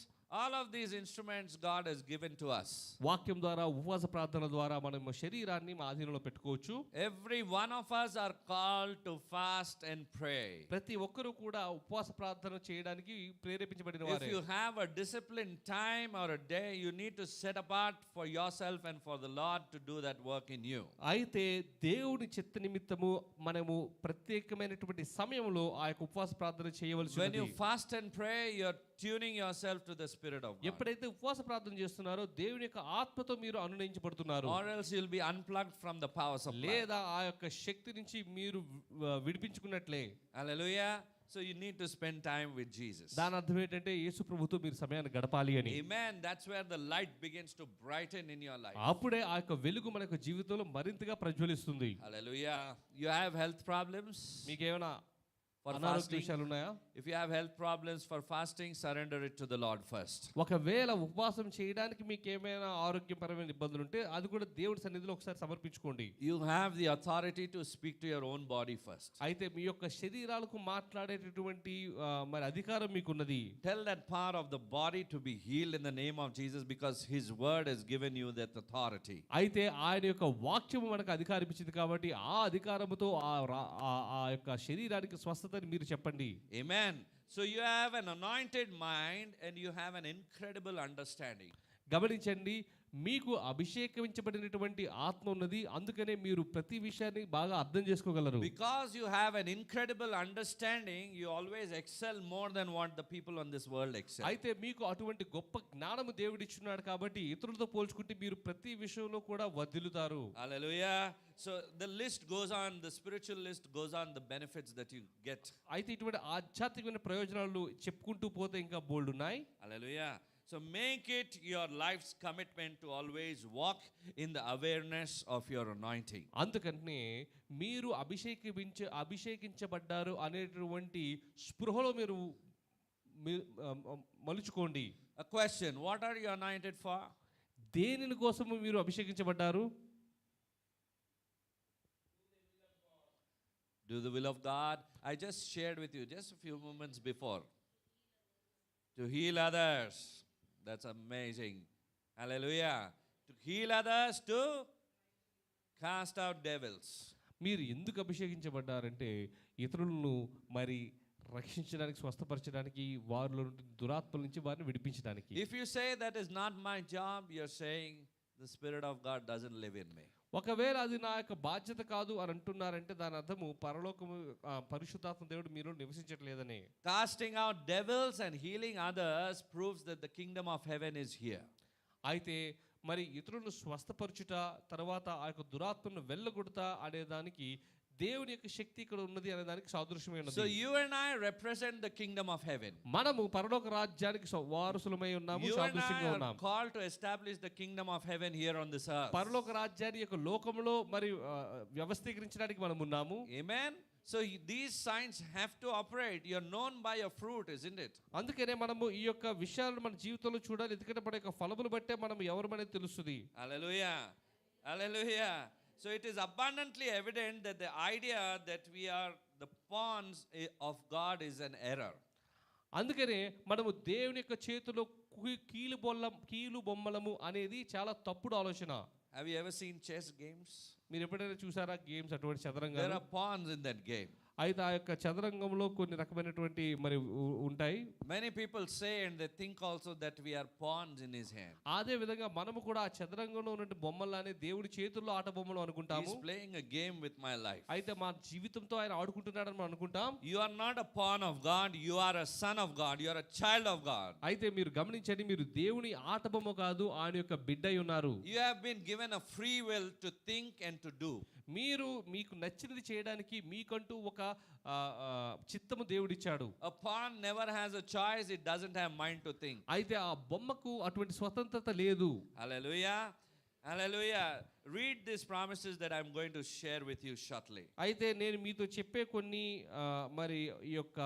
all of these instruments God has given to us. వాక్యం ద్వారా ఉపవాస ప్రార్థన ద్వారా మనం శరీరాన్ని మా ఆధీనంలో పెట్టుకోవచ్చు. Every one of us are called to fast and pray. ప్రతి ఒక్కరు కూడా ఉపవాస ప్రార్థన చేయడానికి ప్రేరేపించబడిన వారే. If you have a disciplined time or a day, you need to set apart for yourself and for the Lord to do that work in you. అయితే దేవుని చిత్త నిమిత్తము మనము ప్రత్యేకమైనటువంటి సమయంలో ఆ యొక్క ఉపవాస ప్రార్థన చేయవలసి When you ఉంది. fast and pray, you're tuning yourself to the Spirit of God. ఎప్పుడైతే ఉపవాస ప్రార్థన చేస్తున్నారో దేవుని యొక్క ఆత్మతో మీరు అనునయించబడుతున్నారు. Or else you'll be unplugged from the power supply. లేదా ఆ యొక్క శక్తి నుంచి మీరు విడిపించుకున్నట్లే. Hallelujah. So you need to spend time with Jesus. దాని అర్థం ఏంటంటే యేసు ప్రభుతో మీరు సమయాన్ని గడపాలి అని. Amen. That's where the light begins to brighten in your life. అప్పుడే ఆ యొక్క వెలుగు మన యొక్క జీవితంలో మరింతగా ప్రజ్వలిస్తుంది. Hallelujah. You have health problems? మీకేమైనా For అనారోగ్య fasting? విషయాలు ఉన్నాయా? If you have health problems for fasting, surrender it to the Lord first. ఒకవేళ ఉపవాసం చేయడానికి మీకు ఏమైనా ఆరోగ్యపరమైన ఇబ్బందులు ఉంటే అది కూడా దేవుడి సన్నిధిలో ఒకసారి సమర్పించుకోండి. You have the authority to speak to your own body first. అయితే మీ యొక్క శరీరాలకు మాట్లాడేటటువంటి మరి అధికారం మీకున్నది. Tell that part of the body to be healed in the name of Jesus because His word has given you that authority. అయితే ఆయన యొక్క వాక్యము మనకు అధికారం ఇచ్చింది కాబట్టి ఆ అధికారముతో ఆ యొక్క శరీరానికి స్వస్థతని మీరు చెప్పండి. Amen. So you have an anointed mind and you have an incredible understanding. గమనించండి, మీకు అభిషేకించబడినటువంటి ఆత్మ ఉన్నది, అందుకనే మీరు ప్రతి విషయాన్ని బాగా అర్థం చేసుకోగలరు. Because you have an incredible understanding, you always excel more than what the people on this world excel. అయితే మీకు అటువంటి గొప్ప జ్ఞానము దేవుడు ఇచ్చున్నాడు కాబట్టి ఇతరులతో పోల్చుకుంటే మీరు ప్రతి విషయంలో కూడా వర్ధిల్లుతారు. Hallelujah. So the list goes on, the spiritual list goes on, the benefits that you get. అయితే ఇటువంటి ఆధ్యాత్మికమైన ప్రయోజనాలు చెప్పుకుంటూ పోతే ఇంకా బోల్డ్ ఉన్నాయి. Hallelujah. So make it your life's commitment to always walk in the awareness of your anointing. అందుకనే మీరు అభిషేకించబడ్డారు అనేటువంటి స్పృహలో మీరు మలుచుకోండి. A question, what are you anointed for? దేనిని కోసము మీరు అభిషేకించబడ్డారు? Do the will of God. I just shared with you just a few moments before. To heal others. That's amazing. Hallelujah. To heal others, to cast out devils. మీరు ఎందుకు అభిషేకించబడ్డారంటే ఇతరులను మరి రక్షించడానికి, స్వస్థపరచడానికి, వారిలో దురాత్మల నుంచి వారిని విడిపించడానికి. If you say that is not my job, you're saying the Spirit of God doesn't live in me. ఒకవేళ అది నా యొక్క బాధ్యత కాదు అని అంటున్నారంటే దాని అర్థము పరలోకము పరిశుద్ధాత్మ దేవుడు మీరు నివసించట్లేదని. Casting out devils and healing others proves that the kingdom of heaven is here. అయితే మరి ఇతరులను స్వస్థపరచుట తర్వాత ఆ యొక్క దురాత్మను వెళ్ళగొడత అనే దానికి దేవుని యొక్క శక్తి ఇక్కడ ఉన్నది అనే దానికి సాదృశ్యమే ఉన్నది. So you and I represent the kingdom of heaven. మనము పరలోక రాజ్యానికి వారసులమై ఉన్నాము, You and సాదృశ్యంగా I are ఉన్నాము. called to establish the kingdom of heaven here on this earth. పరలోక రాజ్యాన్ని యొక్క లోకంలో మరి వ్యవస్థీకరించడానికి మనం ఉన్నాము. Amen. So these signs have to operate. You're known by your fruit, isn't it? అందుకనే మనము ఈ యొక్క విషయాలను మన జీవితంలో చూడాలి. ఎందుకంటే మన యొక్క ఫలములు బట్టే మనం ఎవరమనేది తెలుస్తుంది. Hallelujah. Hallelujah. So it is abundantly evident that the idea that we are the pawns of God is an error. అందుకనే మనము దేవుని యొక్క చేతిలో కీలు బొమ్మలము అనేది చాలా తప్పుడు ఆలోచన. Have you ever seen chess games? మీరు ఎప్పుడైనా చూసారా గేమ్స్ అటువంటి చదరంగం? There are pawns in that game. అయితే ఆ యొక్క చదరంగంలో కొన్ని రకమైనటువంటి మరి ఉంటాయి. Many people say and they think also that we are pawns in his hand. అదే విధంగా మనము కూడా ఆ చదరంగంలో ఉన్న బొమ్మలానే దేవుడి చేతుల్లో ఆట బొమ్మలు అనుకుంటాము. He is playing a game with my life. అయితే మా జీవితంతో ఆయన ఆడుకుంటున్నాడని మనం అనుకుంటాం. You are not a pawn of God, you are a son of God, you are a child of God. అయితే మీరు గమనించండి, మీరు దేవుని ఆట బొమ్మ కాదు, ఆయన యొక్క బిడ్డై ఉన్నారు. You have been given a free will to think and to do. మీరు మీకు నచ్చినది చేయడానికి మీకంటూ ఒక చిత్తము దేవుడిచ్చాడు. A pawn never has a choice, it doesn't have mind to think. అయితే ఆ బొమ్మకు అటువంటి స్వతంత్రత లేదు. Hallelujah. Hallelujah. Read these promises that I'm going to share with you shortly. అయితే నేను మీతో చెప్పే కొన్ని మరి ఈ యొక్క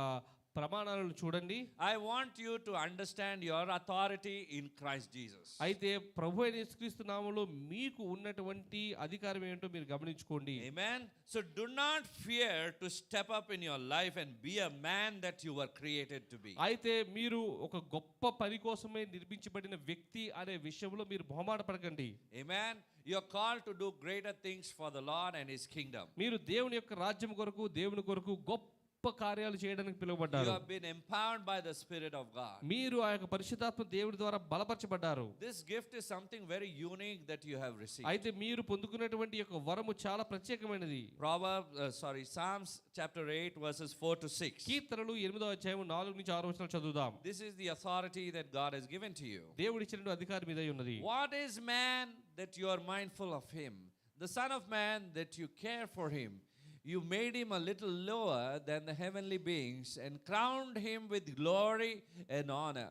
ప్రమాణాలను చూడండి. I want you to understand your authority in Christ Jesus. అయితే ప్రభువైన యేసుక్రీస్తు నామములో మీకు ఉన్నటువంటి అధికారం ఏంటో మీరు గమనించుకోండి. Amen. So do not fear to step up in your life and be a man that you were created to be. అయితే మీరు ఒక గొప్ప పని కోసమే నిర్మించబడిన వ్యక్తి అనే విషయంలో మీరు మొహమాటపడకండి. Amen. You are called to do greater things for the Lord and his kingdom. మీరు దేవుని యొక్క రాజ్యం కొరకు, దేవుని కొరకు గొప్ప కార్యాలు చేయడానికి You పిలువబడ్డారు. have been empowered by the Spirit of God. మీరు ఆ యొక్క పరిశుద్ధాత్మ దేవుడి ద్వారా బలపరచబడ్డారు. This gift is something very unique that you have received. అయితే మీరు పొందుకున్నటువంటి యొక్క వరము చాలా ప్రత్యేకమైనది. Psalms chapter 8 verses 4 to 6. కీర్తనలు 8వ అధ్యాయం 4 నుంచి 6 వచనాలు చదువుదాం. This is the authority that God has given to you. దేవుడు ఇచ్చిన అధికారం ఇదై ఉన్నది. What is man that you are mindful of him? The son of man that you care for him? You made him a little lower than the heavenly beings and crowned him with glory and honor.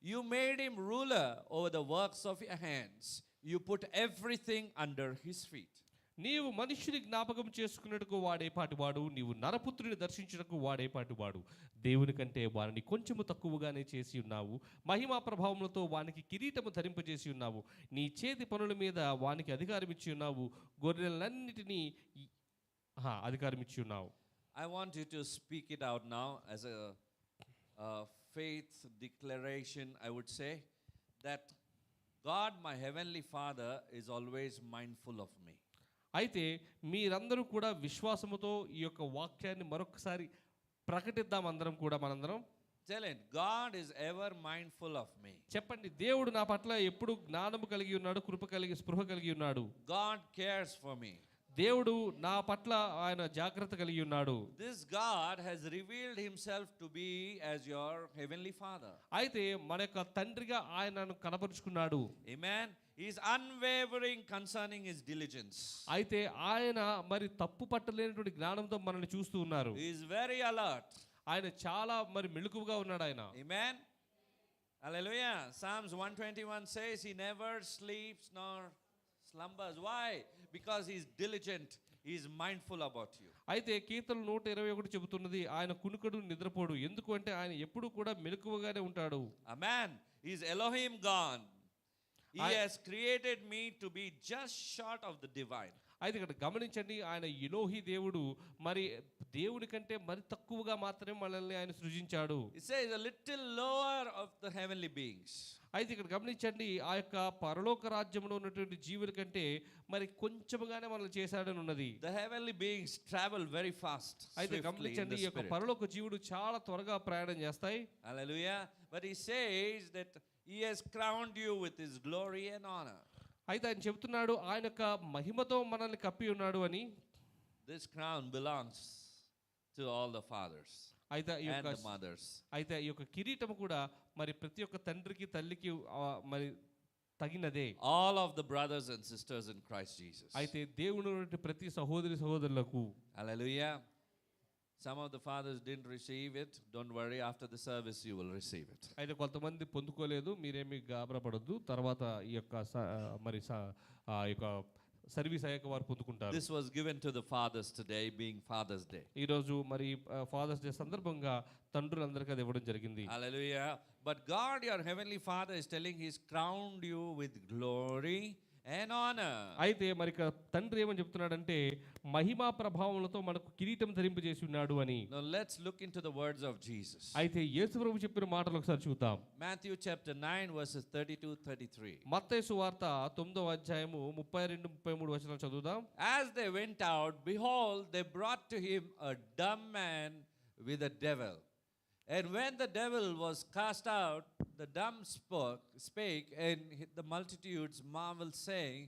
You made him ruler over the works of your hands. You put everything under his feet. నీవు మనుష్యుని జ్ఞాపకం చేసుకున్నట్టుకు వాడేపాటివాడు, నీవు నరపుత్రుని దర్శించుటకు వాడేపాటివాడు. దేవుని కంటే వారిని కొంచెము తక్కువగానే చేసి ఉన్నావు. మహిమా ప్రభావములతో వానికి కిరీటము ధరింపజేసి ఉన్నావు. నీ చేతి పనుల మీద వానికి అధికారం ఇచ్చి ఉన్నావు. గొర్రెలన్నిటినీ అధికారం ఇచ్చి ఉన్నావు. I want you to speak it out now as a faith declaration. I would say that God, my heavenly Father, is always mindful of me. అయితే మీరందరూ కూడా విశ్వాసముతో ఈ యొక్క వాక్యాన్ని మరొకసారి ప్రకటిద్దాం. అందరం కూడా మనందరం Tell it, God is ever mindful of me. చెప్పండి, దేవుడు నా పట్ల ఎప్పుడు జ్ఞానము కలిగి ఉన్నాడు, కృప కలిగి, స్పృహ కలిగి ఉన్నాడు. God cares for me. దేవుడు నా పట్ల ఆయన జాగ్రత్త కలిగి ఉన్నాడు. This God has revealed himself to be as your heavenly Father. అయితే మన యొక్క తండ్రిగా ఆయనను కనపరుచుకున్నాడు. Amen. He is unwavering concerning his diligence. అయితే ఆయన మరి తప్పు పట్టలేనటువంటి జ్ఞానంతో మనల్ని చూస్తూ ఉన్నారు. He is very alert. ఆయన చాలా మరి మెలకువగా ఉన్నాడు ఆయన. Amen. Hallelujah. Psalms 121 says he never sleeps nor slumbers. Why? Because he is diligent. He is mindful about you. అయితే కీర్తనలు 121 చెబుతున్నది ఆయన కునుకడు నిద్రపోడు. ఎందుకు అంటే ఆయన ఎప్పుడు కూడా మెలకువగానే ఉంటాడు. Amen. He is Elohim God. He has created me to be just short of the divine. అయితే ఇక్కడ గమనించండి, ఆయన ఎలోహి దేవుడు, మరి దేవుడి కంటే మరి తక్కువగా మాత్రమే మనల్ని ఆయన సృజించాడు. It says a little lower of the heavenly beings. అయితే ఇక్కడ గమనించండి, ఆ యొక్క పరలోక రాజ్యంలో ఉన్నటువంటి జీవుల కంటే మరి కొంచెముగానే మనల్ని చేశాడని ఉన్నది. The heavenly beings travel very fast. అయితే గమనించండి, ఈ యొక్క పరలోక జీవుడు చాలా త్వరగా ప్రయాణం చేస్తాయి. Hallelujah. But he says that he has crowned you with his glory and honor. అయితే ఆయన చెప్తున్నాడు ఆయన యొక్క మహిమతో మనల్ని కప్పి ఉన్నాడు అని. This crown belongs to all the fathers అయితే ఈ and యొక్క the mothers. అయితే ఈ యొక్క కిరీటం కూడా మరి ప్రతి ఒక్క తండ్రికి తల్లికి మరి తగినదే. All of the brothers and sisters in Christ Jesus. అయితే దేవుని ప్రతి సహోదరి సహోదరులకు. Hallelujah. Some of the fathers didn't receive it. Don't worry, after the service you will receive it. అయితే కొంతమంది పొందుకోలేదు, మీరేమి గాబరపడద్దు, తర్వాత ఈ యొక్క మరి ఈ యొక్క సర్వీస్ అయ్యాక వారు పొందుకుంటారు. This was given to the fathers today, being Father's Day. ఈ రోజు మరి ఫాదర్స్ డే సందర్భంగా తండ్రులందరికీ అది ఇవ్వడం జరిగింది. Hallelujah. But God, your heavenly Father, is telling He's crowned you with glory and honor. అయితే మరి తండ్రి ఏమని చెప్తున్నాడంటే మహిమా ప్రభావములతో మనకు కిరీటం ధరింపజేసి ఉన్నాడు అని. Now let's look into the words of Jesus. అయితే యేసు ప్రభు చెప్పిన మాటలు ఒకసారి చూద్దాం. Matthew chapter 9 verses 32-33. మత్తయి సువార్త 9వ అధ్యాయము 32-33 వచనాలు చదువుదాం. As they went out, behold, they brought to him a dumb man with a devil. And when the devil was cast out, the dumb spake, and the multitudes marveled, saying,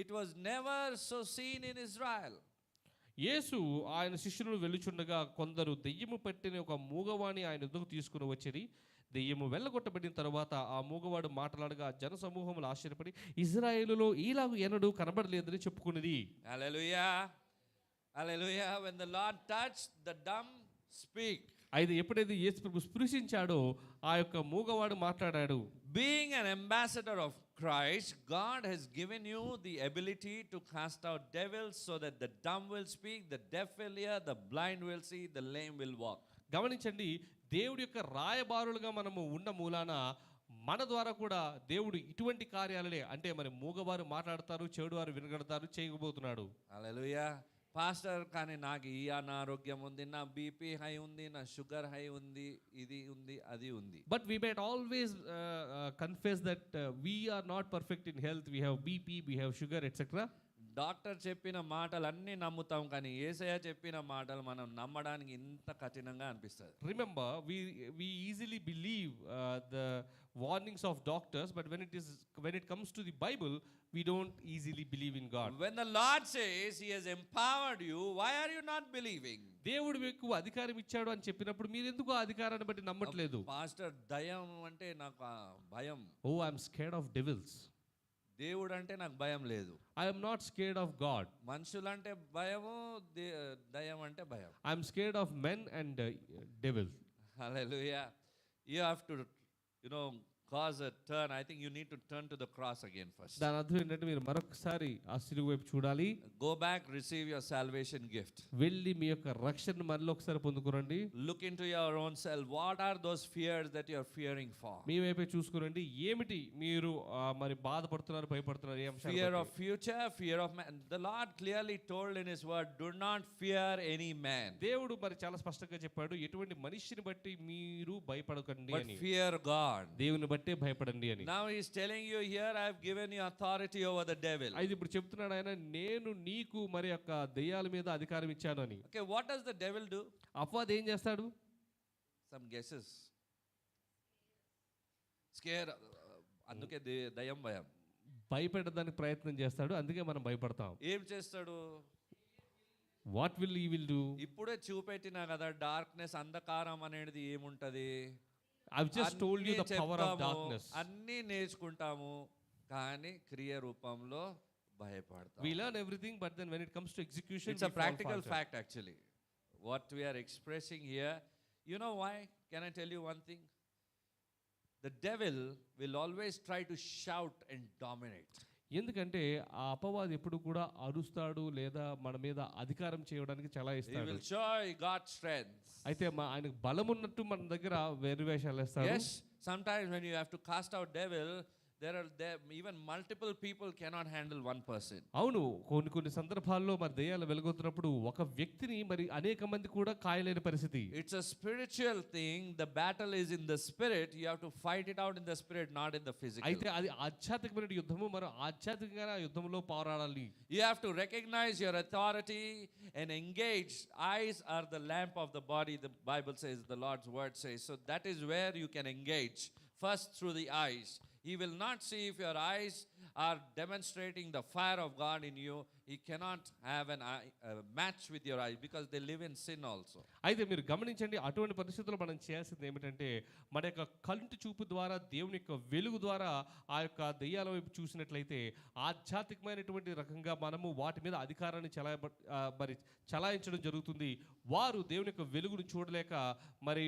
it was never so seen in Israel. యేసు ఆయన శిష్యులను వెళ్ళుచుండగా కొందరు దెయ్యము పట్టిన ఒక మూగవాణి ఆయన ఎదుగు తీసుకుని వచ్చిరి. దెయ్యము వెళ్ళగొట్టబడిన తర్వాత ఆ మూగవాడు మాట్లాడగా జన సమూహములు ఆశ్చర్యపడి ఇజ్రాయేలులో ఈలాగు ఎన్నడూ కనబడలేదని చెప్పుకున్నది. Hallelujah. Hallelujah. When the Lord touched, the dumb speak. అయితే ఎప్పుడైతే యేసు ప్రభు స్పృశించాడో ఆ యొక్క మూగవాడు మాట్లాడాడు. Being an ambassador of Christ, God has given you the ability to cast out devils so that the dumb will speak, the deaf will hear, the blind will see, the lame will walk. గమనించండి, దేవుడి యొక్క రాయబారులుగా మనము ఉన్న మూలాన మన ద్వారా కూడా దేవుడు ఇటువంటి కార్యాలనే, అంటే మరి మూగవారు మాట్లాడతారు, చెడువారు వినగడతారు చేయబోతున్నాడు. Hallelujah. పాస్టర్, కానీ నాకు ఈ అనారోగ్యం ఉంది, నా బీపీ హై ఉంది, నా షుగర్ హై ఉంది, ఇది ఉంది, అది ఉంది. But we might always confess that we are not perfect in health. We have BP, we have sugar, etc. Doctor చెప్పిన మాటలన్నీ నమ్ముతాం, కానీ యేసయ్య చెప్పిన మాటలు మనం నమ్మడానికి ఇంత కఠినంగా అనిపిస్తుంది. Remember, we easily believe the warnings of doctors, but when it comes to the Bible, we don't easily believe in God. When the Lord says He has empowered you, why are you not believing? దేవుడు మీకు అధికారం ఇచ్చాడు అని చెప్పినప్పుడు మీరు ఎందుకు ఆ అధికారాన్ని బట్టి నమ్మట్లేదు? పాస్టర్, దయ్యం అంటే నాకు భయం. Oh, I am scared of devils. దేవుడు అంటే నాకు భయం లేదు. I am not scared of God. మనుషులంటే భయము, దయ్యం అంటే భయం. I am scared of men and devil. Hallelujah. You have to, cause a turn. I think you need to turn to the cross again first. దాని అర్థం ఏంటంటే మీరు మరొకసారి ఆ సిలువ వైపు చూడాలి. Go back, receive your salvation gift. వెళ్ళి మీ యొక్క రక్షణను మళ్ళీ ఒకసారి పొందుకోరండి. Look into your own self. What are those fears that you are fearing for? మీ వైపే చూసుకోరండి. ఏమిటి మీరు మరి బాధపడుతున్నారు, భయపడుతున్నారు, ఏ అంశాలు? Fear of future, fear of man. The Lord clearly told in His word, do not fear any man. దేవుడు మరి చాలా స్పష్టంగా చెప్పాడు, ఎటువంటి మనిషిని బట్టి మీరు భయపడకండి But అని. fear God. దేవుని బట్టే భయపడండి అని. Now He is telling you here, I have given you authority over the devil. అయితే ఇప్పుడు చెప్తున్నాడు ఆయన, నేను నీకు మరి యొక్క దెయ్యాల మీద అధికారం ఇచ్చాను అని. Okay, what does the devil do? అపవాది ఏం చేస్తాడు? Some guesses. Scare. అందుకే దయ్యం భయం. భయపెట్టడానికి ప్రయత్నం చేస్తాడు, అందుకే మనం భయపడతాం. ఏం చేస్తాడు? What will he will do? ఇప్పుడే చూపెట్టినా కదా, డార్క్నెస్, అంధకారం అనేది ఏముంటది. I've just told you the power of darkness. అన్నీ నేర్చుకుంటాము, కానీ క్రియ రూపంలో భయపడతాం. We learn everything, but then when it comes to execution, it's a practical fact actually. What we are expressing here, you know why? Can I tell you one thing? The devil will always try to shout and dominate. ఎందుకంటే ఆ అపవాది ఎప్పుడు కూడా అరుస్తాడు లేదా మన మీద అధికారం చేయడానికి చాలా ఇస్తాడు. He will show God's strength. అయితే ఆయనకు బలం ఉన్నట్టు మన దగ్గర వేరు వేషాలు వేస్తాడు. Yes, sometimes when you have to cast out devil, there even multiple people cannot handle one person. అవును, కొన్ని సందర్భాల్లో మరి దయ్యాలు వెలుగొతున్నప్పుడు ఒక వ్యక్తిని మరి అనేక మంది కూడా కాయలేని పరిస్థితి. It's a spiritual thing. The battle is in the spirit. You have to fight it out in the spirit, not in the physical. అయితే అది ఆధ్యాత్మికమైన యుద్ధము, మరి ఆధ్యాత్మికంగా యుద్ధంలో పోరాడాలి. You have to recognize your authority and engage. Eyes are the lamp of the body, the Bible says, the Lord's word says. So that is where you can engage. First through the eyes. He will not see if your eyes are demonstrating the fire of God in you, he cannot have a match with your eyes because they live in sin also. అయితే మీరు గమనించండి, అటువంటి పరిస్థితుల్లో మనం చేయాల్సింది ఏమిటంటే మన యొక్క కంటి చూపు ద్వారా దేవుని యొక్క వెలుగు ద్వారా ఆ యొక్క దెయ్యాల వైపు చూసినట్లయితే ఆధ్యాత్మికమైనటువంటి రకంగా మనము వాటి మీద అధికారాన్ని మరి చలాయించడం జరుగుతుంది. వారు దేవుని యొక్క వెలుగును చూడలేక మరి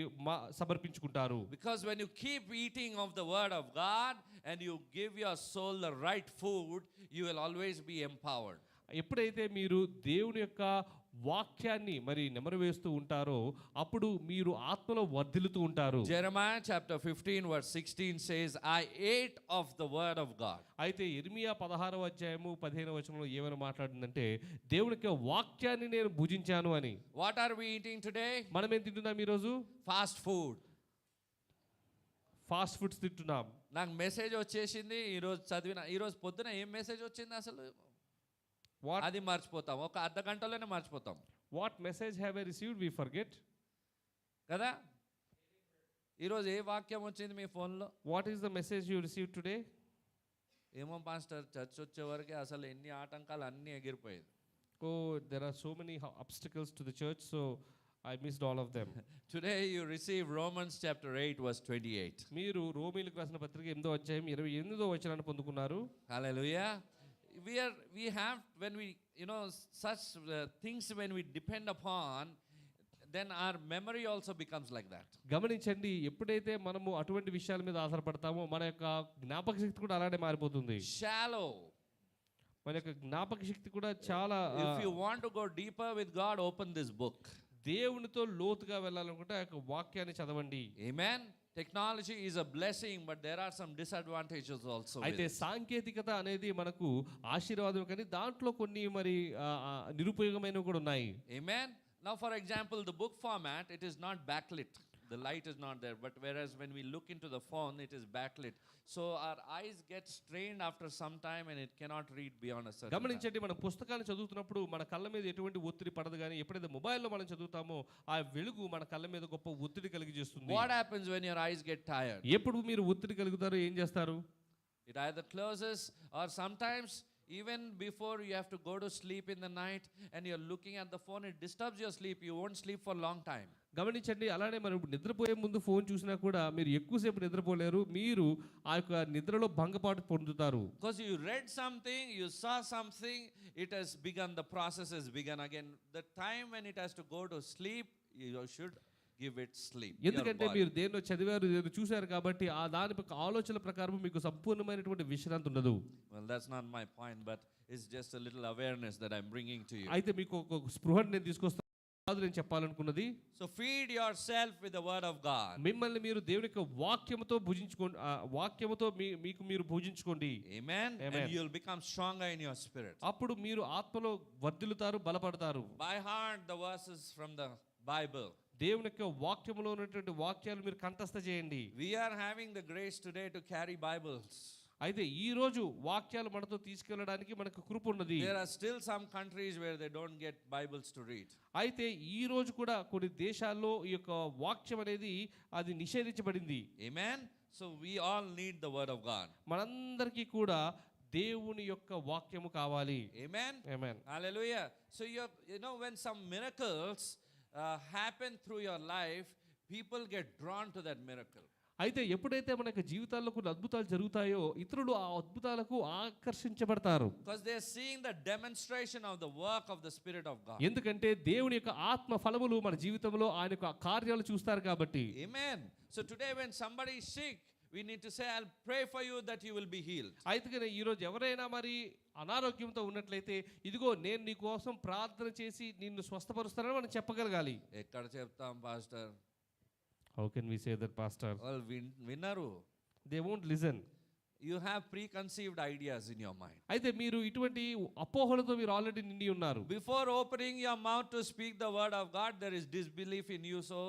సమర్పించుకుంటారు. Because when you keep eating of the word of God and you give your soul the right food, you will always be empowered. ఎప్పుడైతే మీరు దేవుని యొక్క వాక్యాన్ని మరి నెమరవేస్తూ ఉంటారో అప్పుడు మీరు ఆత్మలో వర్ధిల్లుతూ ఉంటారు. Jeremiah chapter 15 verse 16 says, I ate of the word of God. అయితే ఇర్మియా 16వ అధ్యాయము 15వ వచనంలో ఏమని మాట్లాడుతుందంటే దేవుని యొక్క వాక్యాన్ని నేను భుజించాను అని. What are we eating today? మనం ఏం తింటున్నాం ఈరోజు? Fast food. ఫాస్ట్ ఫుడ్స్ తింటున్నాం. నాకు మెసేజ్ వచ్చేసింది ఈరోజు పొద్దున ఏం మెసేజ్ వచ్చింది అసలు అది మర్చిపోతాం, ఒక అర్ధ గంటలోనే మర్చిపోతాం. What message have I received we forget కదా. ఈరోజు ఏ వాక్యం వచ్చింది మీ ఫోన్లో? What is the message you receive today? ఏమో పాస్టర్, చర్చ్ వచ్చే వరకే అసలు ఎన్ని ఆటంకాలు అన్నీ ఎగిరిపోయేది. Oh there are so many obstacles to the church, so I missed all of them. Today you receive Romans chapter 8 verse 28. మీరు రోమీయులకు రాసిన పత్రిక 8వ అధ్యాయం 28వ వచనాన్ని పొందుకున్నారు. Hallelujah. We have when we such things when we depend upon, then our memory also becomes like that. గమనించండి, ఎప్పుడైతే మనము అటువంటి విషయాల మీద ఆధారపడతామో మన యొక్క జ్ఞాపక శక్తి కూడా అలానే మారిపోతుంది. Shallow. మన యొక్క జ్ఞాపక శక్తి కూడా చాలా. If you want to go deeper with God, open this book. దేవునితో లోతుగా వెళ్ళాలనుకుంటే ఆ యొక్క వాక్యాన్ని చదవండి. Amen. Technology is a blessing, but there are some disadvantages also. అయితే సాంకేతికత అనేది మనకు ఆశీర్వాదం, కానీ దాంట్లో కొన్ని మరి నిరుపయోగమైనవి కూడా ఉన్నాయి. Amen. Now for example, the book format, it is not backlit. The light is not there, but whereas when we look into the phone, it is backlit. So our eyes get strained after some time and it cannot read beyond a certain గమనించండి, మనం పుస్తకాలను చదువుతున్నప్పుడు మన కళ్ళ మీద ఎటువంటి ఒత్తిడి పడదు, కానీ ఎప్పుడైతే మొబైల్లో మనం చదువుతామో ఆ వెలుగు మన కళ్ళ మీద గొప్ప ఒత్తిడి కలిగిస్తుంది. What happens when your eyes get tired? ఎప్పుడు మీరు ఒత్తిడి కలుగుతారో ఏం చేస్తారు? It either closes, or sometimes even before you have to go to sleep in the night and you're looking at the phone, it disturbs your sleep. You won't sleep for a long time. గమనించండి, అలానే మనం నిద్రపోయే ముందు phone చూసినా కూడా మీరు ఎక్కువసేపు నిద్రపోలేరు, మీరు ఆ యొక్క నిద్రలో భంగపాటు పొందుతారు. Because you read something, you saw something, it has begun, the process has begun again. The time when it has to go to sleep, you should give it sleep. ఎందుకంటే మీరు దేనిలో చదివారు, దేనిలో చూశారు కాబట్టి ఆ దాని ఆలోచన ప్రకారం మీకు సంపూర్ణమైనటువంటి విశ్రాంతి ఉండదు. Well, that's not my point, but it's just a little awareness that I'm bringing to you. అయితే మీకు ఒక స్పృహను నేను తీసుకొస్తాను, నేను చెప్పాలనుకున్నది. So feed yourself with the word of God. మిమ్మల్ని మీరు దేవుని యొక్క వాక్యముతో భుజించుకోండి, వాక్యముతో మీకు మీరు భుజించుకోండి. Amen. And you'll become stronger in your spirit. అప్పుడు మీరు ఆత్మలో వర్ధిల్లుతారు, బలపడతారు. By heart the verses from the Bible. దేవుని యొక్క వాక్యములో ఉన్నటువంటి వాక్యాలు మీరు కంఠస్థ చేయండి. We are having the grace today to carry Bibles. అయితే ఈ రోజు వాక్యాలు మనతో తీసుకెళ్ళడానికి మనకు కృప ఉన్నది. There are still some countries where they don't get Bibles to read. అయితే ఈ రోజు కూడా కొన్ని దేశాల్లో ఈ యొక్క వాక్యం అనేది అది నిషేధించబడింది. Amen. So we all need the word of God. మనందరికీ కూడా దేవుని యొక్క వాక్యము కావాలి. Amen. Amen. Hallelujah. So when some miracles happen through your life, people get drawn to that miracle. అయితే ఎప్పుడైతే మన యొక్క జీవితాల్లో కొన్ని అద్భుతాలు జరుగుతాయో ఇతరులు ఆ అద్భుతాలకు ఆకర్షించబడతారు. Because they are seeing the demonstration of the work of the Spirit of God. ఎందుకంటే దేవుని యొక్క ఆత్మ ఫలములు మన జీవితంలో ఆయన యొక్క కార్యాలు చూస్తారు కాబట్టి. Amen. So today when somebody is sick, we need to say, I'll pray for you that you will be healed. అయితే ఈ రోజు ఎవరైనా మరి అనారోగ్యంతో ఉన్నట్లయితే ఇదిగో నేను నీ కోసం ప్రార్థన చేసి నిన్ను స్వస్థపరుస్తానని మనం చెప్పగలగాలి. ఎక్కడ చెప్తాం pastor? How can we say that, pastor? Well, వినరు. They won't listen. You have preconceived ideas in your mind. అయితే మీరు ఇటువంటి అపోహలతో మీరు ఆల్రెడీ నిండి ఉన్నారు. Before opening your mouth to speak the word of God, there is disbelief in you, so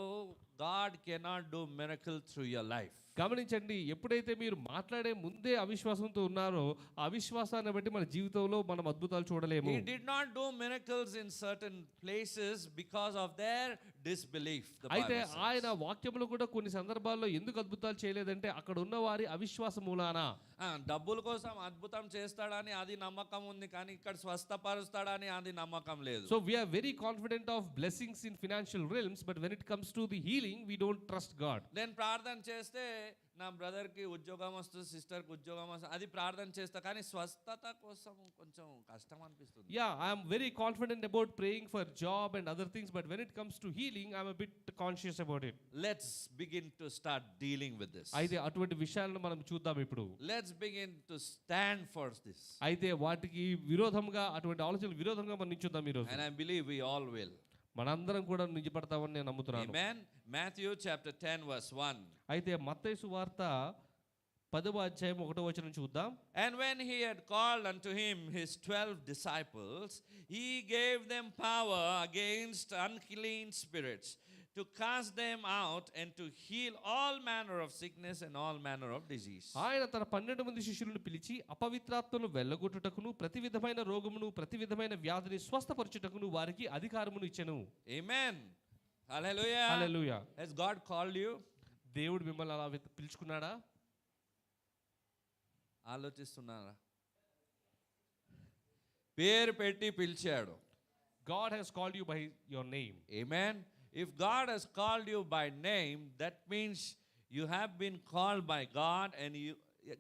God cannot do miracle through your life. గమనించండి, ఎప్పుడైతే మీరు మాట్లాడే ముందే అవిశ్వాసంతో ఉన్నారో ఆ అవిశ్వాసాన్ని బట్టి మన జీవితంలో మనం అద్భుతాలు చూడలేము. He did not do miracles in certain places because of their disbelief. The అయితే Bible says. ఆయన వాక్యములు కూడా కొన్ని సందర్భాల్లో ఎందుకు అద్భుతాలు చేయలేదంటే అక్కడ ఉన్న వారి అవిశ్వాస మూలాన. డబ్బుల కోసం అద్భుతం చేస్తాడని అది నమ్మకం ఉంది, కానీ ఇక్కడ స్వస్థపరుస్తాడని అది నమ్మకం లేదు. So we are very confident of blessings in financial realms, but when it comes to the healing, we don't trust God. నేను ప్రార్థన చేస్తే నా బ్రదర్కి ఉద్యోగం వస్తుంది, సిస్టర్కి ఉద్యోగం వస్తుంది, అది ప్రార్థన చేస్తా, కానీ స్వస్థత కోసం కొంచెం కష్టం అనిపిస్తుంది. Yeah, I am very confident about praying for job and other things, but when it comes to healing, I am a bit conscious about it. Let's begin to start dealing with this. అయితే అటువంటి విషయాలను మనం చూద్దాం ఇప్పుడు. Let's begin to stand for this. అయితే వాటికి విరోధంగా, అటువంటి ఆలోచనలు విరోధంగా మనం నిల్చుందాం ఈరోజు. And I believe we all will. మనందరం కూడా నిజపడతామని నేను నమ్ముతున్నాను. Amen. Matthew chapter 10 verse 1. అయితే మత్తయి సువార్త 10వ అధ్యాయం 1వ వచనం చూద్దాం. And when he had called unto him his 12 disciples, he gave them power against unclean spirits, to cast them out and to heal all manner of sickness and all manner of disease. ఆయన తన 12 మంది శిష్యులను పిలిచి అపవిత్రాత్మను వెళ్ళగొట్టుటకును ప్రతి విధమైన రోగమును ప్రతి విధమైన వ్యాధిని స్వస్థపరచుటకును వారికి అధికారమును ఇచ్చెను. Amen. Hallelujah. Hallelujah. Has God called you? దేవుడు మిమ్మల్ని అలా పిలుచుకున్నాడా? ఆలోచిస్తున్నారా? పేరు పెట్టి పిలిచాడు. God has called you by your name. Amen. If God has called you by name, that means you have been called by God, and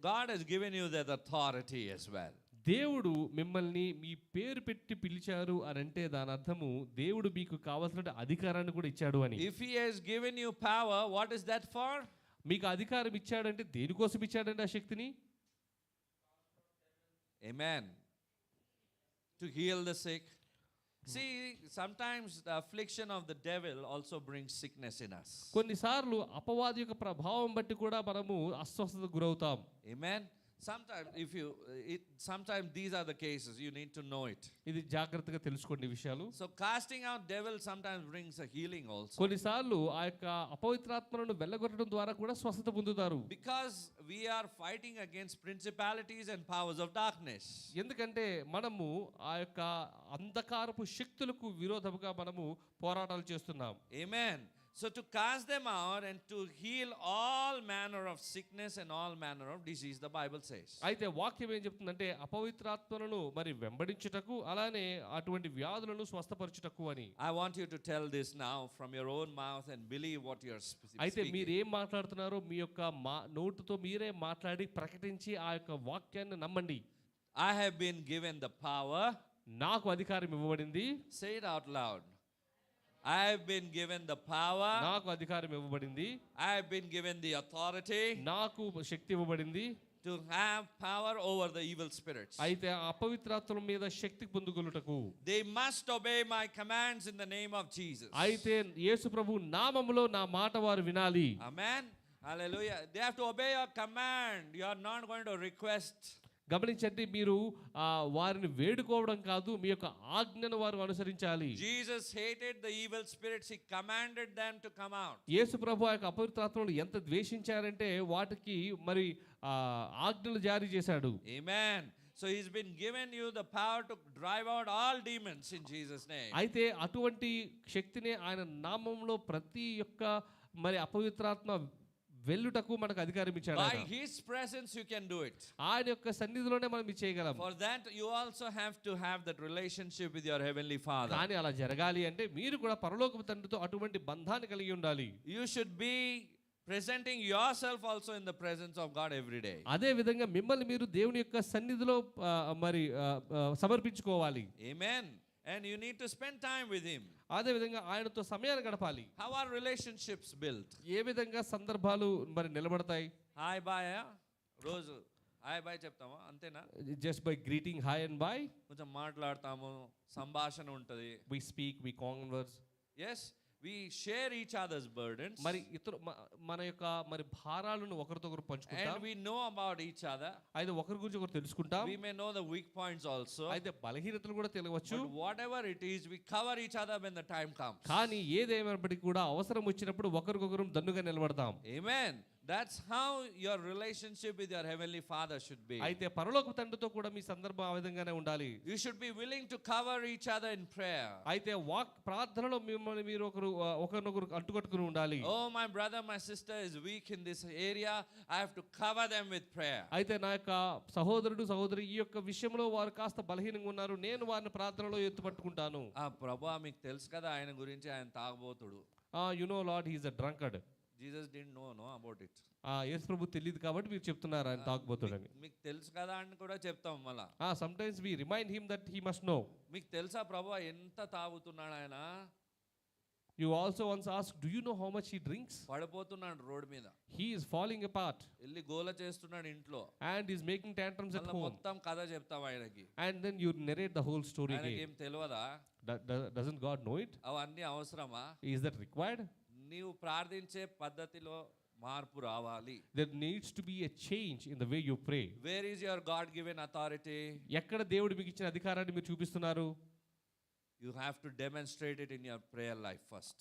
God has given you that authority as well. దేవుడు మిమ్మల్ని మీ పేరు పెట్టి పిలిచారు అని అంటే దాని అర్థము దేవుడు మీకు కావాల్సిన అధికారాన్ని కూడా ఇచ్చాడు అని. If he has given you power, what is that for? మీకు అధికారం ఇచ్చాడంటే దేనికోసం ఇచ్చాడంటే ఆ శక్తిని? Amen. To heal the sick. See, sometimes the affliction of the devil also brings sickness in us. కొన్నిసార్లు అపవాది యొక్క ప్రభావం బట్టి కూడా మనము అస్వస్థతకు గురవుతాం. Amen. Sometimes these are the cases, you need to know it. ఇది జాగ్రత్తగా తెలుసుకోండి విషయాలు. So casting out devil sometimes brings a healing also. కొన్నిసార్లు ఆ యొక్క అపవిత్రాత్మలను వెళ్ళగొట్టడం ద్వారా కూడా స్వస్థత పొందుతారు. Because we are fighting against principalities and powers of darkness. ఎందుకంటే మనము ఆ యొక్క అంధకారపు శక్తులకు విరోధముగా మనము పోరాటాలు చేస్తున్నాం. Amen. So to cast them out and to heal all manner of sickness and all manner of disease, the Bible says. అయితే వాక్యం ఏం చెప్తుందంటే అపవిత్రాత్మలను మరి వెంబడించుటకు అలానే అటువంటి వ్యాధులను స్వస్థపరచుటకు అని. I want you to tell this now from your own mouth and believe what you are speaking. అయితే మీరు ఏం మాట్లాడుతున్నారో మీ యొక్క నోటితో మీరే మాట్లాడి ప్రకటించి ఆ యొక్క వాక్యాన్ని నమ్మండి. I have been given the power. నాకు అధికారం ఇవ్వబడింది. Say it out loud. I have been given the power. నాకు అధికారం ఇవ్వబడింది. I have been given the authority. నాకు శక్తి ఇవ్వబడింది. To have power over the evil spirits. అయితే అపవిత్రాత్మల మీద శక్తి పొందుకొనుటకు They must obey my commands in the name of Jesus. అయితే యేసు ప్రభు నామములో నా మాట వారు వినాలి. Amen. Hallelujah. They have to obey your command. You are not going to request. గమనించండి, మీరు వారిని వేడుకోవడం కాదు, మీ యొక్క ఆజ్ఞను వారు అనుసరించాలి. Jesus hated the evil spirits. He commanded them to come out. యేసు ప్రభు ఆ యొక్క అపవిత్రాత్మలను ఎంత ద్వేషించారంటే వాటికి మరి ఆజ్ఞలు జారీ చేశాడు. Amen. So he's been given you the power to drive out all demons in Jesus name. అయితే అటువంటి శక్తిని ఆయన నామములో ప్రతి యొక్క మరి అపవిత్రాత్మ వెళ్ళుటకు మనకు అధికారం ఇచ్చాడు. By his presence you can do it. ఆయన యొక్క సన్నిధిలోనే మనం ఇది చేయగలం. For that you also have to have that relationship with your heavenly Father. కానీ అలా జరగాలి అంటే మీరు కూడా పరలోకపు తండ్రితో అటువంటి బంధాన్ని కలిగి ఉండాలి. You should be presenting yourself also in the presence of God every day. అదే విధంగా మిమ్మల్ని మీరు దేవుని యొక్క సన్నిధిలో మరి సమర్పించుకోవాలి. Amen. And you need to spend time with him. అదే విధంగా ఆయనతో సమయాన్ని గడపాలి. How are relationships built? ఏ విధంగా సందర్భాలు మరి నిలబడతాయి? హాయ్ బాయ్ రోజు హాయ్ బాయ్ చెప్తామా, అంతేనా? Just by greeting hi and bye. కొంచెం మాట్లాడతాము, సంభాషణ ఉంటుంది. We speak, we converse. yes, we share each other's burdens. మరి ఇతరు మన యొక్క మరి భారాలను ఒకరితో ఒకరు పంచుకుంటాం. And we know about each other. అయితే ఒకరి గురించి ఒకరు తెలుసుకుంటాం. We may know the weak points also. అయితే బలహీనతలు కూడా తెలియవచ్చు. But whatever it is, we cover each other when the time comes. కానీ ఏదేమైనప్పటికీ కూడా అవసరం వచ్చినప్పుడు ఒకరికొకరు దన్నుగా నిలబడతాం. Amen. That's how your relationship with your heavenly Father should be. అయితే పరలోక తండ్రితో కూడా మీ సందర్భం ఆ విధంగానే ఉండాలి. You should be willing to cover each other in prayer. అయితే ప్రార్థనలో మిమ్మల్ని మీరు ఒకరినొకరు అంటుకట్టుకుని ఉండాలి. Oh, my brother, my sister is weak in this area. I have to cover them with prayer. అయితే నా యొక్క సహోదరుడు సహోదరి ఈ యొక్క విషయంలో వారు కాస్త బలహీనంగా ఉన్నారు, నేను వారిని ప్రార్థనలో ఎత్తుపట్టుకుంటాను. ప్రభా మీకు తెలుసు కదా ఆయన గురించి, ఆయన తాగబోతుడు. You know Lord, he is a drunkard. Jesus didn't know about it. యేసు ప్రభు తెలియదు కాబట్టి మీరు చెప్తున్నారు ఆయన తాగుబోతుడని. మీకు తెలుసు కదా అని కూడా చెప్తాం మళ్ళా. Sometimes we remind him that he must know. మీకు తెలుసా ప్రభా ఎంత తాగుతున్నాడు ఆయన? You also once asked, do you know how much he drinks? పడిపోతున్నాడు రోడ్ మీద. He is falling apart. వెళ్ళి గోల చేస్తున్నాడు ఇంట్లో. And is making tantrums at home. మొత్తం కథ చెప్తాం ఆయనకి. And then you narrate the whole story again. ఆయనకి ఏం తెలియదా? Doesn't God know it? అవన్నీ అవసరమా? Is that required? నీవు ప్రార్థించే పద్ధతిలో మార్పు రావాలి. There needs to be a change in the way you pray. Where is your God given authority? ఎక్కడ దేవుడు మీకు ఇచ్చిన అధికారాన్ని మీరు చూపిస్తున్నారు? You have to demonstrate it in your prayer life first.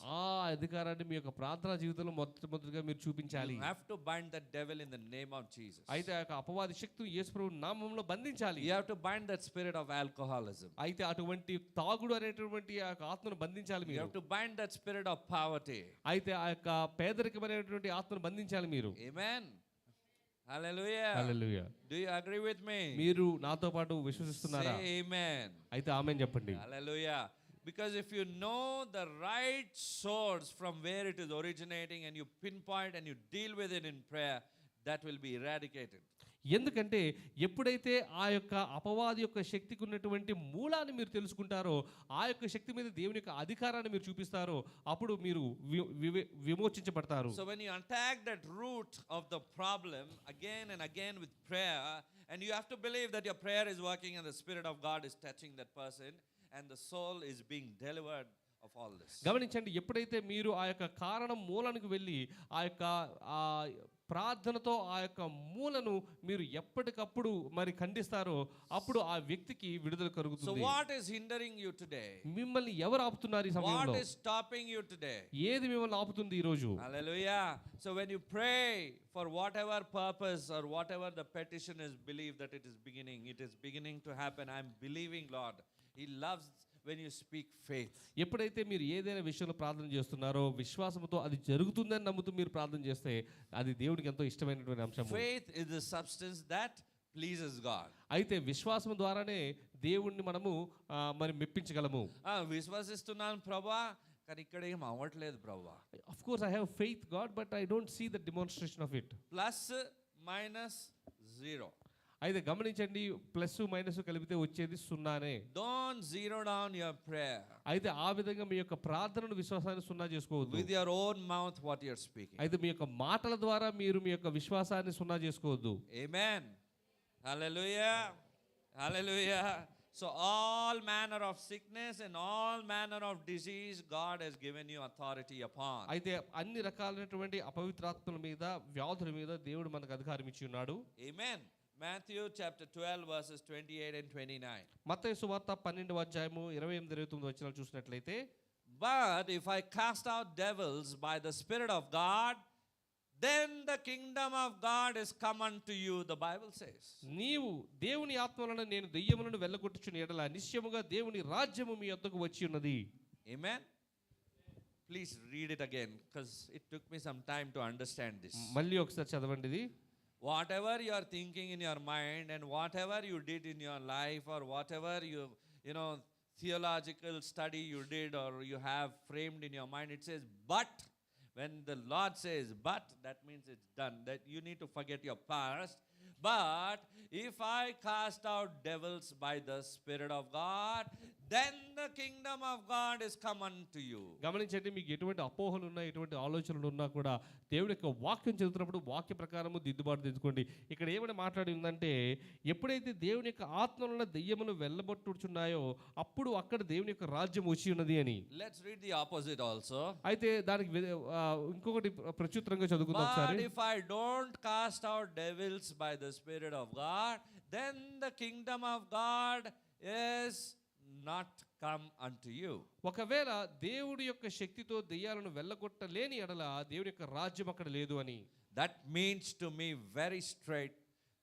అధికారాన్ని మీ యొక్క ప్రార్థనా జీవితంలో మొదటగా మీరు చూపించాలి. You have to bind the devil in the name of Jesus. అయితే ఆ అపవాది శక్తిని యేసు ప్రభువు నామములో బంధించాలి. You have to bind that spirit of alcoholism. అయితే అటువంటి తాగుడు అనేటువంటి ఆ ఆత్మను బంధించాలి మీరు. You have to bind that spirit of poverty. అయితే ఆ యొక్క పేదరికమైనటువంటి ఆత్మను బంధించాలి మీరు. Amen. Hallelujah. Hallelujah. Do you agree with me? మీరు నాతో పాటు విశ్వసిస్తున్నారా? Say amen. అయితే ఆమేన్ చెప్పండి. Hallelujah. Because if you know the right source from where it is originating and you pinpoint and you deal with it in prayer, that will be eradicated. ఎందుకంటే ఎప్పుడైతే ఆ యొక్క అపవాది యొక్క శక్తికి ఉన్నటువంటి మూలాన్ని మీరు తెలుసుకుంటారో, ఆ యొక్క శక్తి మీద దేవుని యొక్క అధికారాన్ని మీరు చూపిస్తారో, అప్పుడు మీరు విమోచించబడతారు. So when you attack that root of the problem again and again with prayer, and you have to believe that your prayer is working and the Spirit of God is touching that person and the soul is being delivered of all this. గమనించండి, ఎప్పుడైతే మీరు ఆ యొక్క కారణం మూలానికి వెళ్ళి ఆ యొక్క ప్రార్థనతో ఆ యొక్క మూలను మీరు ఎప్పటికప్పుడు మరి ఖండిస్తారో, అప్పుడు ఆ వ్యక్తికి విడుదల కలుగుతుంది. So what is hindering you today? మిమ్మల్ని ఎవరు ఆపుతున్నారు ఈ సమయంలో? What is stopping you today? ఏది మిమ్మల్ని ఆపుతుంది ఈ రోజు? Hallelujah. So when you pray for whatever purpose or whatever the petition is, believe that it is beginning to happen. I'm believing, Lord. He loves when you speak faith. ఎప్పుడైతే మీరు ఏదైనా విషయంలో ప్రార్థన చేస్తున్నారో, విశ్వాసంతో అది జరుగుతుందని నమ్ముతూ మీరు ప్రార్థన చేస్తే అది దేవునికి ఎంతో ఇష్టమైనటువంటి అంశం. Faith is the substance that pleases God. అయితే విశ్వాసం ద్వారానే దేవుణ్ణి మనము మరి మెప్పించగలము. విశ్వసిస్తున్నాను ప్రభువా, కానీ ఇక్కడ ఏం అవ్వట్లేదు ప్రభువా. Of course I have faith God, but I don't see the demonstration of it. Plus minus zero. అయితే గమనించండి, ప్లస్ మైనస్ కలిపితే వచ్చేది సున్నానే. Don't zero down your prayer. అయితే ఆ విధంగా మీ యొక్క ప్రార్థనను విశ్వాసాన్ని సున్నా చేసుకోవద్దు. With your own mouth what you're speaking. అయితే మీ యొక్క మాటల ద్వారా మీరు మీ యొక్క విశ్వాసాన్ని సున్నా చేసుకోవద్దు. Amen. Hallelujah. Hallelujah. So all manner of sickness and all manner of disease God has given you authority upon. అయితే అన్ని రకాలైనటువంటి అపవిత్రాత్మల మీద, వ్యాధుల మీద దేవుడు మనకు అధికారం ఇచ్చి ఉన్నాడు. Amen. Matthew chapter 12 verses 28 and 29. మత్తయి సువార్త 12వ అధ్యాయము 28-29 వచనాలు చూసినట్లయితే, But if I cast out devils by the Spirit of God, then the kingdom of God is come unto you, the Bible says. నీవు దేవుని ఆత్మ వలన నేను దెయ్యములను వెళ్ళగొట్టుచున్న యెడల నిశ్చయముగా దేవుని రాజ్యము మీ యొద్దకు వచ్చి ఉన్నది. Amen. Please read it again because it took me some time to understand this. మళ్ళీ ఒకసారి చదవండి ఇది. Whatever you are thinking in your mind and whatever you did in your life or whatever you know theological study you did or you have framed in your mind, it says but. When the Lord says but, that means it's done, that you need to forget your past. But if I cast out devils by the Spirit of God, then the kingdom of God is come unto you. గమనించండి, మీకు ఎటువంటి అపోహలు ఉన్నా, ఎటువంటి ఆలోచనలు ఉన్నా కూడా దేవుడి యొక్క వాక్యం చదువుతున్నప్పుడు వాక్య ప్రకారము దిద్దుబాటు తెచ్చుకోండి. ఇక్కడ ఏమైనా మాట్లాడి ఉందంటే, ఎప్పుడైతే దేవుని యొక్క ఆత్మలో దెయ్యములు వెళ్ళబట్టుచున్నాయో అప్పుడు అక్కడ దేవుని యొక్క రాజ్యం వచ్చి ఉన్నది అని. Let's read the opposite also. అయితే దానికి ఇంకొకటి ప్రత్యుత్తరంగా చదువుకుందాం ఒకసారి. But if I don't cast out devils by the Spirit of God, then the kingdom of God is not come unto you. ఒకవేళ దేవుడి యొక్క శక్తితో దెయ్యాలను వెళ్ళగొట్టలేని ఎడల దేవుని యొక్క రాజ్యం అక్కడ లేదు అని. That means to me very straight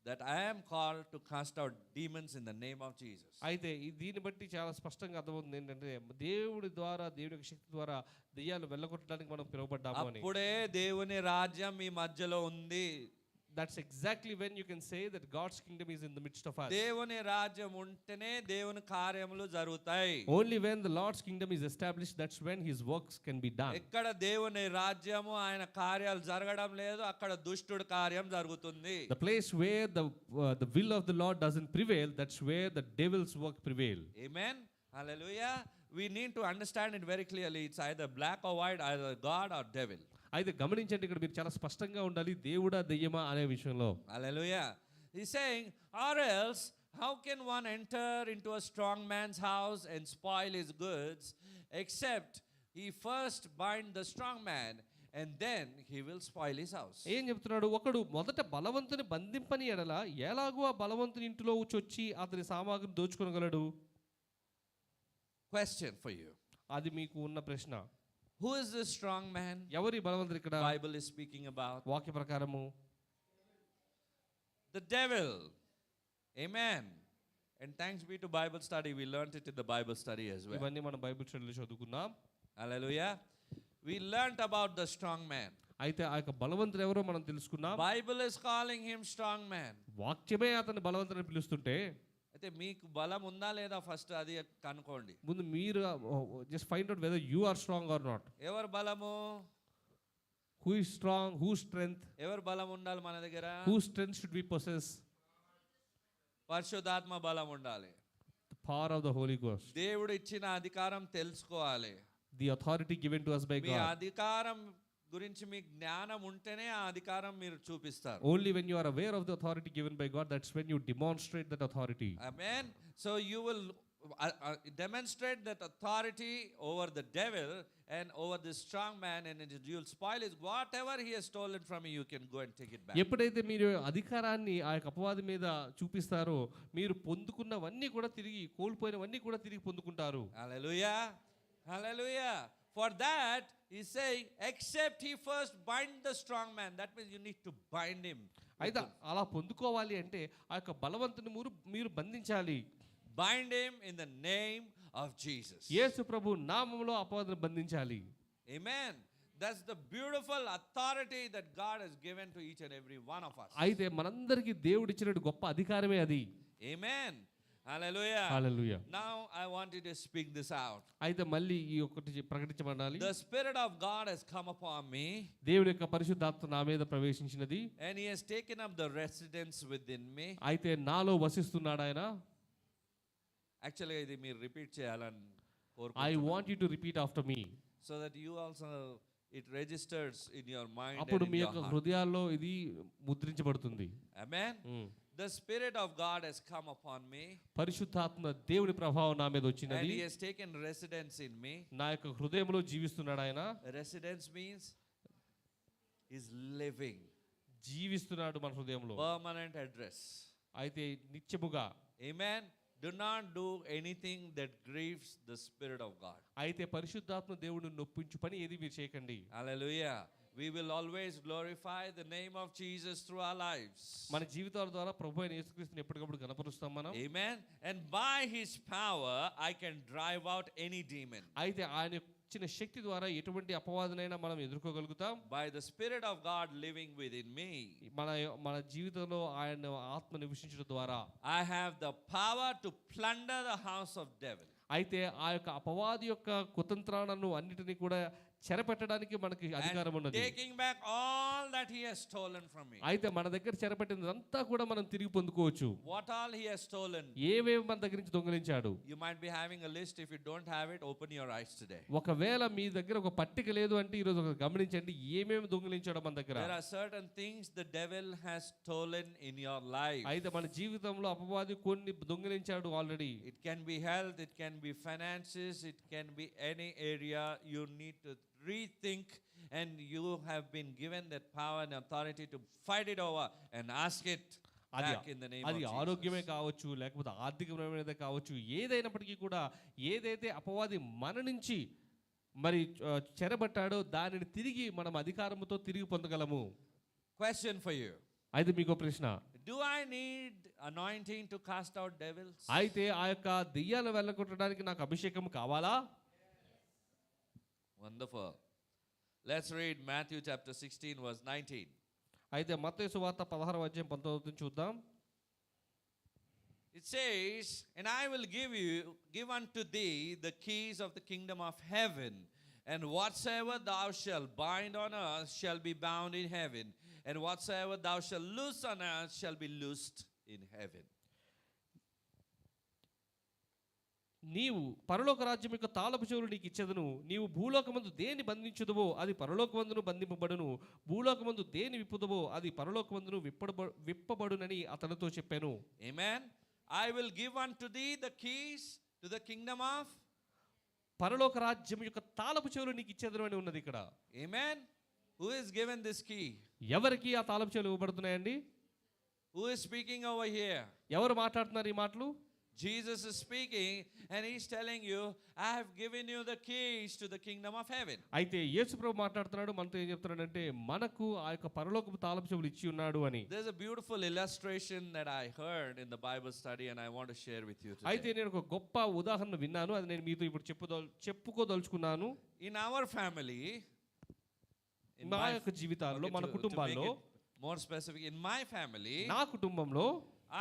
that I am called to cast out demons in the name of Jesus. అయితే దీన్ని బట్టి చాలా స్పష్టంగా అర్థమవుతుంది ఏంటంటే దేవుడి ద్వారా దేవుడి యొక్క శక్తి ద్వారా దెయ్యాలు వెళ్ళగొట్టడానికి మనం పిలువబడ్డాము అని. అప్పుడే దేవుని రాజ్యం మీ మధ్యలో ఉంది. That's exactly when you can say that God's kingdom is in the midst of us. దేవుని రాజ్యం ఉంటేనే దేవుని కార్యములు జరుగుతాయి. Only when the Lord's kingdom is established, that's when his works can be done. ఎక్కడ దేవుని రాజ్యము ఆయన కార్యాలు జరగడం లేదు, అక్కడ దుష్టుడి కార్యం జరుగుతుంది. The place where the will of the Lord doesn't prevail, that's where the devil's work prevail. Amen. Hallelujah. We need to understand it very clearly. It's either black or white, either God or devil. అయితే గమనించండి, ఇక్కడ మీరు చాలా స్పష్టంగా ఉండాలి, దేవుడా దెయ్యమా అనే విషయంలో. Hallelujah. He's saying, or else, how can one enter into a strong man's house and spoil his goods, except he first bind the strong man, and then he will spoil his house. ఏం చెప్తున్నాడు? ఒకడు మొదట బలవంతుని బంధింపని ఎడల ఎలాగో ఆ బలవంతుని ఇంటిలో వచ్చి అతని సామాగ్రిని దోచుకొనగలడు? Question for you. అది మీకు ఉన్న ప్రశ్న. Who is this strong man ఎవరి బలవంతుడు ఇక్కడ Bible is speaking about? వాక్య ప్రకారము The devil. Amen. And thanks be to Bible study. We learned it in the Bible study as well. ఇవన్నీ మనం బైబిల్ స్టడీలో చదువుకున్నాం. Hallelujah. We learned about the strong man. అయితే ఆ యొక్క బలవంతుడు ఎవరో మనం తెలుసుకున్నాం. Bible is calling him strong man. వాక్యమే అతని బలవంతుని పిలుస్తుంటే అయితే మీకు బలం ఉందా లేదా ఫస్ట్ అది కనుక్కోండి. ముందు మీరు just find out whether you are strong or not. ఎవరు బలము? Who is strong, who strength, ఎవరు బలం ఉండాలి మన దగ్గర? Who strength should be possess? పరిశుద్ధాత్మ బలం ఉండాలి. The power of the Holy Ghost. దేవుడు ఇచ్చిన అధికారం తెలుసుకోవాలి. The authority given to us by me God. అధికారం గురించి మీకు జ్ఞానం ఉంటేనే ఆ అధికారం మీరు చూపిస్తారు. Only when you are aware of the authority given by God, that's when you demonstrate that authority. Amen. So you will demonstrate that authority over the devil and over this strong man, and you'll spoil his whatever he has stolen from you. You can go and take it back. ఎప్పుడైతే మీరు అధికారాన్ని ఆ యొక్క అపవాది మీద చూపిస్తారో మీరు పొందుకున్నవన్నీ కూడా తిరిగి, కోల్పోయినవన్నీ కూడా తిరిగి పొందుకుంటారు. Hallelujah. Hallelujah. For that, he's saying, except he first bind the strong man. That means you need to bind him. అయితే అలా పొందుకోవాలి అంటే ఆ యొక్క బలవంతుని మీరు బంధించాలి. Bind him in the name of Jesus. యేసు ప్రభు నామములో అపవాదిని బంధించాలి. Amen. That's the beautiful authority that God has given to each and every one of us. అయితే మనందరికీ దేవుడు ఇచ్చిన గొప్ప అధికారమే అది. Amen. Hallelujah. Hallelujah. Now I want you to speak this out. అయితే మళ్ళీ ఈ ఒక్కటి ప్రకటించబడాలి. The Spirit of God has come upon me. దేవుని యొక్క పరిశుద్ధాత్మ నా మీద ప్రవేశించినది. And he has taken up the residence within me. అయితే నాలో వసిస్తున్నాడు ఆయన. Actually ఇది మీరు రిపీట్ చేయాలని I కోరుకుంటున్నాను. want you to repeat after me. So that you also it registers in your mind అప్పుడు and మీ in your యొక్క heart. హృదయాల్లో ఇది ముద్రించబడుతుంది. Amen. The Spirit of God has come upon me. పరిశుద్ధాత్మ దేవుని ప్రభావం నా మీద And వచ్చినది. he has taken residence in me. నా యొక్క హృదయంలో జీవిస్తున్నాడు ఆయన. Residence means is living. జీవిస్తున్నాడు మన హృదయంలో. Permanent address. అయితే నిత్యముగా. Amen. Do not do anything that grieves the Spirit of God. అయితే పరిశుద్ధాత్మ దేవుడిని నొప్పించు పని ఏది మీరు చేయకండి. Hallelujah. We will always glorify the name of Jesus through our lives. మన జీవితాల ద్వారా ప్రభు అయిన యేసుక్రీస్తుని ఎప్పటికప్పుడు కనపరుస్తాం మనం. Amen. And by his power I can drive out any demon. అయితే ఆయన ఇచ్చిన శక్తి ద్వారా ఎటువంటి అపవాదనైనా మనం ఎదుర్కోగలుగుతాం. By the Spirit of God living within me, మన జీవితంలో ఆయన ఆత్మ నివసించడం ద్వారా I have the power to plunder the house of devil. అయితే ఆ యొక్క అపవాది యొక్క కుతంత్రాలను అన్నిటినీ కూడా చెరపెట్టడానికి మనకి అధికారం ఉన్నది. Taking back all that he has stolen from me. అయితే మన దగ్గర చెరపెట్టినదంతా కూడా మనం తిరిగి పొందుకోవచ్చు. What all he has stolen. ఏవేవి మన దగ్గర నుంచి దొంగిలించాడు. You might be having a list. If you don't have it, open your eyes today. ఒకవేళ మీ దగ్గర ఒక పట్టిక లేదు అంటే ఈ రోజు గమనించండి ఏమేమి దొంగిలించాడో మన దగ్గర. There are certain things the devil has stolen in your life. అయితే మన జీవితంలో అపవాది కొన్ని దొంగిలించాడు already. It can be health, it can be finances, it can be any area. You need to rethink, and you have been given that power and authority to fight it over and ask it back in the name of అది Jesus. ఆరోగ్యమే కావచ్చు, లేకపోతే ఆర్థికమైనదే కావచ్చు, ఏదైనప్పటికీ కూడా ఏదైతే అపవాది మన నుంచి మరి చెరబట్టాడో దానిని తిరిగి మనం అధికారంతో తిరిగి పొందగలము. Question for you. అయితే మీకు ప్రశ్న, Do I need anointing to cast out devils? అయితే ఆ యొక్క దెయ్యాలను వెళ్ళగొట్టడానికి నాకు అభిషేకం కావాలా? Wonderful. Let's read Matthew chapter 16 verse 19. అయితే మత్తయి సువార్త 16వ అధ్యాయం 19 చూద్దాం. It says, and I will give unto thee the keys of the kingdom of heaven, and whatsoever thou shalt bind on earth shall be bound in heaven, and whatsoever thou shalt loose on earth shall be loosed in heaven. నీవు పరలోక రాజ్యం యొక్క తాళపు చెవులు నీకు ఇచ్చేదను. నీవు భూలోకమందు దేని బంధించుదువో అది పరలోకమందును బంధింపబడును, భూలోకమందు దేని విప్పుదువో అది పరలోకమందును విప్పబడునని అతనితో చెప్పాను. Amen. I will give unto thee the keys to the kingdom of. పరలోక రాజ్యం యొక్క తాళపు చెవులు నీకు ఇచ్చేదను అని ఉన్నది ఇక్కడ. Amen. Who is given this key? ఎవరికి ఆ తాళపు చెవులు ఇవ్వబడుతున్నాయండి? Who is speaking over here? ఎవరు మాట్లాడుతున్నారు ఈ మాటలు? Jesus is speaking and he's telling you, I have given you the keys to the kingdom of heaven. అయితే యేసు ప్రభు మాట్లాడుతున్నాడు, మనతో ఏం చెప్తున్నాడంటే మనకు ఆ యొక్క పరలోకపు తాళపు చెవులు ఇచ్చి ఉన్నాడు అని. There's a beautiful illustration that I heard in the Bible study and I want to share with you అయితే today. నేను ఒక గొప్ప ఉదాహరణ విన్నాను, అది నేను మీతో ఇప్పుడు చెప్పుకోదలుచుకున్నాను. In our family, మా యొక్క జీవితాల్లో, మన to కుటుంబాల్లో, make it more specific, in my family, నా కుటుంబంలో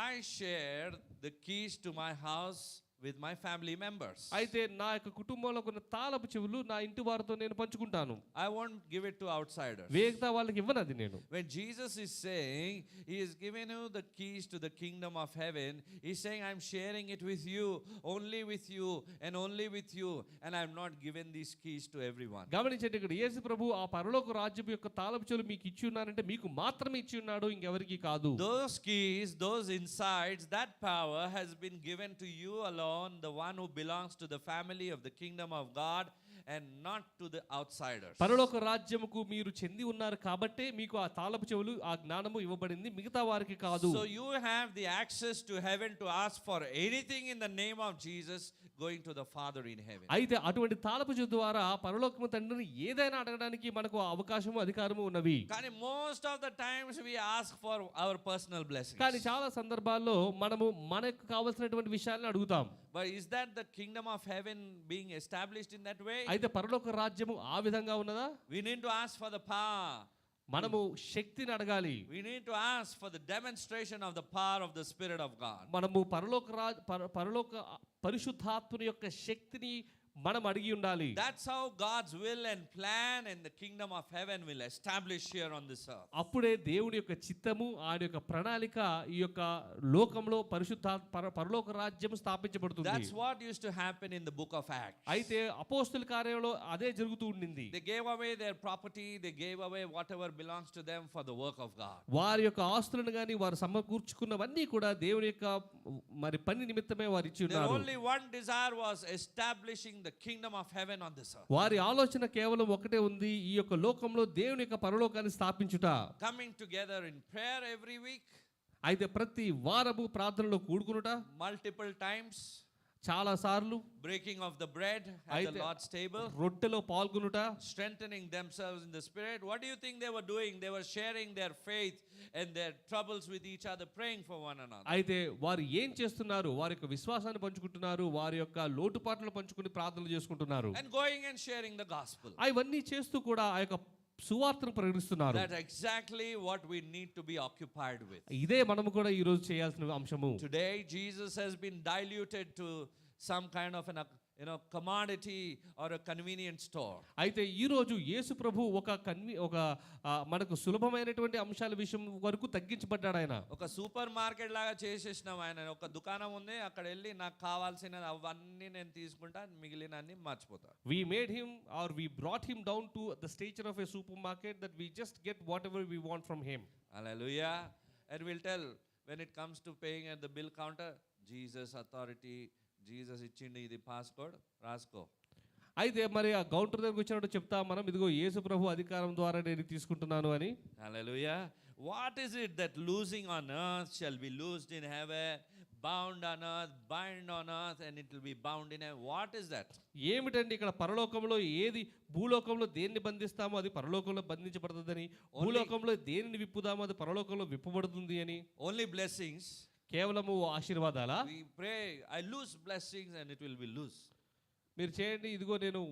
I share the keys to my house with my family members. అయితే నా యొక్క కుటుంబంలో కొన్ని తాళపు చెవులు నా ఇంటి వారితో నేను పంచుకుంటాను. I won't give it to outsiders. వేగతా వాళ్ళకి ఇవ్వను అది నేను. When Jesus is saying he is giving you the keys to the kingdom of heaven, he's saying I'm sharing it with you, only with you and only with you, and I'm not given these keys to everyone. గమనించండి, ఇక్కడ యేసు ప్రభు ఆ పరలోక రాజ్యం యొక్క తాళపు చెవులు మీకు ఇచ్చి ఉన్నారంటే మీకు మాత్రమే ఇచ్చి ఉన్నాడు, ఇంకెవరికి కాదు. Those keys, those insights, that power has been given to you alone, the one who belongs to the family of the kingdom of God and not to the outsiders. పరలోక రాజ్యముకు మీరు చెంది ఉన్నారు కాబట్టే మీకు ఆ తాళపు చెవులు, ఆ జ్ఞానము ఇవ్వబడింది, మిగతా వారికి కాదు. So you have the access to heaven to ask for anything in the name of Jesus, going to the Father in heaven. అయితే అటువంటి తాళపు చెవి ద్వారా పరలోకము తండ్రిని ఏదైనా అడగడానికి మనకు అవకాశము, అధికారము ఉన్నవి. కానీ most of the times we ask for our personal blessings. కానీ చాలా సందర్భాల్లో మనము మనకు కావాల్సినటువంటి విషయాలను అడుగుతాం. But is that the kingdom of heaven being established in that way? అయితే పరలోక రాజ్యము ఆ విధంగా ఉన్నదా? We need to ask for the power. మనము శక్తిని అడగాలి. We need to ask for the demonstration of the power of the Spirit of God. మనము పరలోక పరిశుద్ధాత్మని యొక్క శక్తిని మనం అడిగి ఉండాలి. That's how God's will and plan and the kingdom of heaven will establish here on this earth. అప్పుడే దేవుని యొక్క చిత్తము, ఆయన యొక్క ప్రణాళిక ఈ యొక్క లోకంలో పరలోక రాజ్యం స్థాపించబడుతుంది. That's what used to happen in the book of Acts. అయితే అపోస్తలుల కార్యంలో అదే జరుగుతూ ఉండింది. They gave away their property, they gave away whatever belongs to them for the work of God. వారి యొక్క ఆస్తులను గాని వారు సమకూర్చుకున్నవన్నీ కూడా దేవుని యొక్క మరి పని నిమిత్తమే వారు ఇచ్చి Their ఉన్నారు. only one desire was establishing the kingdom of heaven on this earth. వారి ఆలోచన కేవలం ఒకటే ఉంది, ఈ యొక్క లోకంలో దేవుని యొక్క పరలోకాన్ని స్థాపించుట. Coming together in prayer every week, అయితే ప్రతి వారము ప్రార్థనలో కూడుకునుట, multiple times, చాలా సార్లు breaking of the bread at the Lord's table, రొట్టెలో పాల్గొనుట, strengthening themselves in the spirit. What do you think they were doing? They were sharing their faith and their troubles with each other, praying for one another. అయితే వారు ఏం చేస్తున్నారు? వారి యొక్క విశ్వాసాన్ని పంచుకుంటున్నారు, వారి యొక్క లోటుపాట్లు పంచుకుని ప్రార్థనలు చేసుకుంటున్నారు, And going and sharing the gospel. అవన్నీ చేస్తూ కూడా ఆ యొక్క సువార్తను ప్రకటిస్తున్నారు. That's exactly what we need to be occupied with. ఇదే మనము కూడా ఈ రోజు చేయాల్సిన అంశము. Today Jesus has been diluted to some kind of an commodity or a convenience store. అయితే ఈ రోజు యేసు ప్రభు ఒక మనకు సులభమైనటువంటి అంశాల విషయం వరకు తగ్గించబడ్డాడు. ఆయన ఒక సూపర్ మార్కెట్ లాగా చేసేసినాం. ఆయన ఒక దుకాణం ఉంది, అక్కడ వెళ్ళి నాకు కావాల్సిన అవన్నీ నేను తీసుకుంటా, మిగిలిన అన్ని మర్చిపోతా. We made him, or we brought him down to the stature of a supermarket that we just get whatever we want from him. Hallelujah. And we'll tell when it comes to paying at the bill counter, Jesus authority, Jesus ఇచ్చింది ఇది passcode, రాసుకో. అయితే మరి ఆ counter దగ్గరికి వచ్చినట్టు చెప్తా మనం, ఇదిగో యేసు ప్రభు అధికారం ద్వారా నేను తీసుకుంటున్నాను అని. హల్లెలూయా. What is it that losing on earth shall be loosed in heaven, bound on earth, bind on earth, and it will be bound in heaven. What is that? ఏమిటండి ఇక్కడ పరలోకంలో ఏది, భూలోకంలో దేన్ని బంధిస్తామో అది పరలోకంలో బంధించబడుతుందని, భూలోకంలో దేనిని విప్పుదామో అది పరలోకంలో విప్పబడుతుంది అని. Only blessings. కేవలము ఆశీర్వాదాలా? We pray, I lose blessings and it will be loose. మీరు చేయండి, ఇదిగో నేను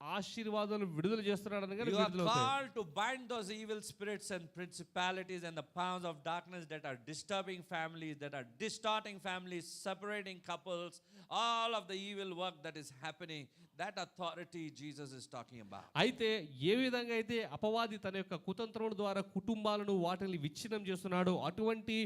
ఆశీర్వాదాలు విడుదల చేస్తున్నాడు అనగానే You are విడుదల అవుతాయి. called to bind those evil spirits and principalities and the powers of darkness that are disturbing families, that are distorting families, separating couples, all of the evil work that is happening. That authority Jesus is talking about. అయితే ఏ విధంగా అయితే అపవాది తన యొక్క కుతంత్రముల ద్వారా కుటుంబాలను వాటిని విచ్ఛిన్నం చేస్తున్నాడు, అటువంటి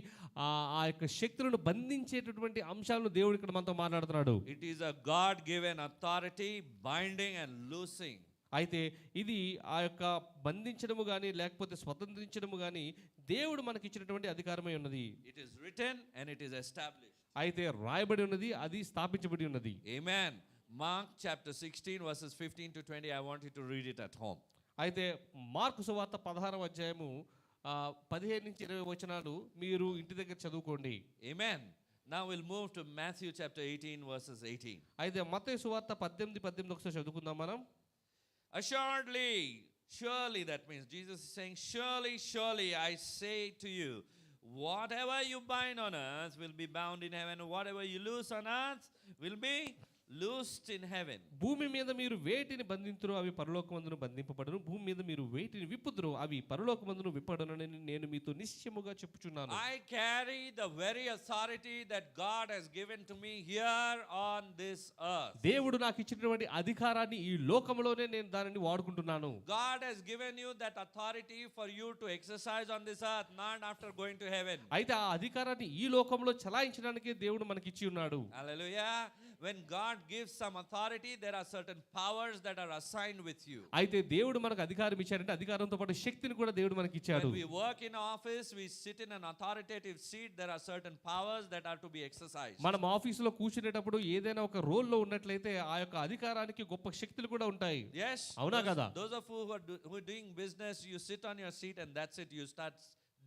ఆ యొక్క శక్తులను బంధించేటటువంటి అంశాలను దేవుడు ఇక్కడ మనతో మాట్లాడుతున్నాడు. It is a God-given authority, binding and loosing. అయితే ఇది ఆ యొక్క బంధించడము కానీ లేకపోతే స్వతంత్రించడము కానీ దేవుడు మనకి ఇచ్చినటువంటి అధికారమై ఉన్నది. It is written and it is established. అయితే రాయబడి ఉన్నది, అది స్థాపించబడి ఉన్నది. Amen. Mark chapter 16 verses 15 to 20. I want you to read it at home. అయితే మార్కు సువార్త 16వ అధ్యాయము 15 నుంచి 20 వచనాలు మీరు ఇంటి దగ్గర చదువుకోండి. Amen. Now we'll move to Matthew chapter 18 verses 18. అయితే మత్తయి సువార్త 18 ఒకసారి చదువుకుందాం మనం. Assuredly, surely, that means Jesus is saying, surely, surely I say to you, whatever you bind on earth will be bound in heaven, whatever you loose on earth will be loosed in heaven. భూమి మీద మీరు వేటిని బంధింతురో అవి పరలోకమందును బంధింపబడును, భూమి మీద మీరు వేటిని విప్పుదురో అవి పరలోకమందును విప్పబడునని నేను మీతో నిశ్చయముగా చెప్పుచున్నాను. I carry the very authority that God has given to me here on this earth. దేవుడు నాకు ఇచ్చినటువంటి అధికారాన్ని ఈ లోకంలోనే నేను దానిని వాడుకుంటున్నాను. God has given you that authority for you to exercise on this earth, not after going to heaven. అయితే ఆ అధికారాన్ని ఈ లోకంలో చలాయించడానికి దేవుడు మనకి ఇచ్చి ఉన్నాడు. Hallelujah. When God gives some authority, there are certain powers that are assigned with you. అయితే దేవుడు మనకు అధికారం ఇచ్చాడంటే అధికారంతో పాటు శక్తిని కూడా దేవుడు మనకి ఇచ్చాడు. When we work in office, we sit in an authoritative seat, there are certain powers that are to be exercised. మనం ఆఫీసులో కూర్చునేటప్పుడు ఏదైనా ఒక రోల్లో ఉన్నట్లయితే ఆ యొక్క అధికారానికి గొప్ప శక్తులు కూడా ఉంటాయి. Yes. అవునా కదా? Those of you who are doing business, you sit on your seat and that's it. You start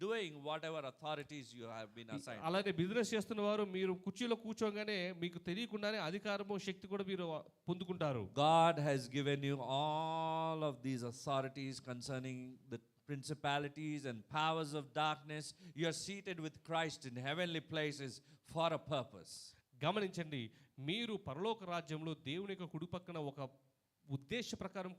doing whatever authorities you have been assigned. అలానే బిజినెస్ చేస్తున్న వారు మీరు కుర్చీలో కూర్చోగానే మీకు తెలియకుండానే అధికారము శక్తి కూడా మీరు పొందుకుంటారు. God has given you all of these authorities concerning the principalities and powers of darkness. You are seated with Christ in heavenly places for a purpose. గమనించండి, మీరు పరలోక రాజ్యంలో దేవుని యొక్క కుడి పక్కన ఒక ఉద్దేశ ప్రకారం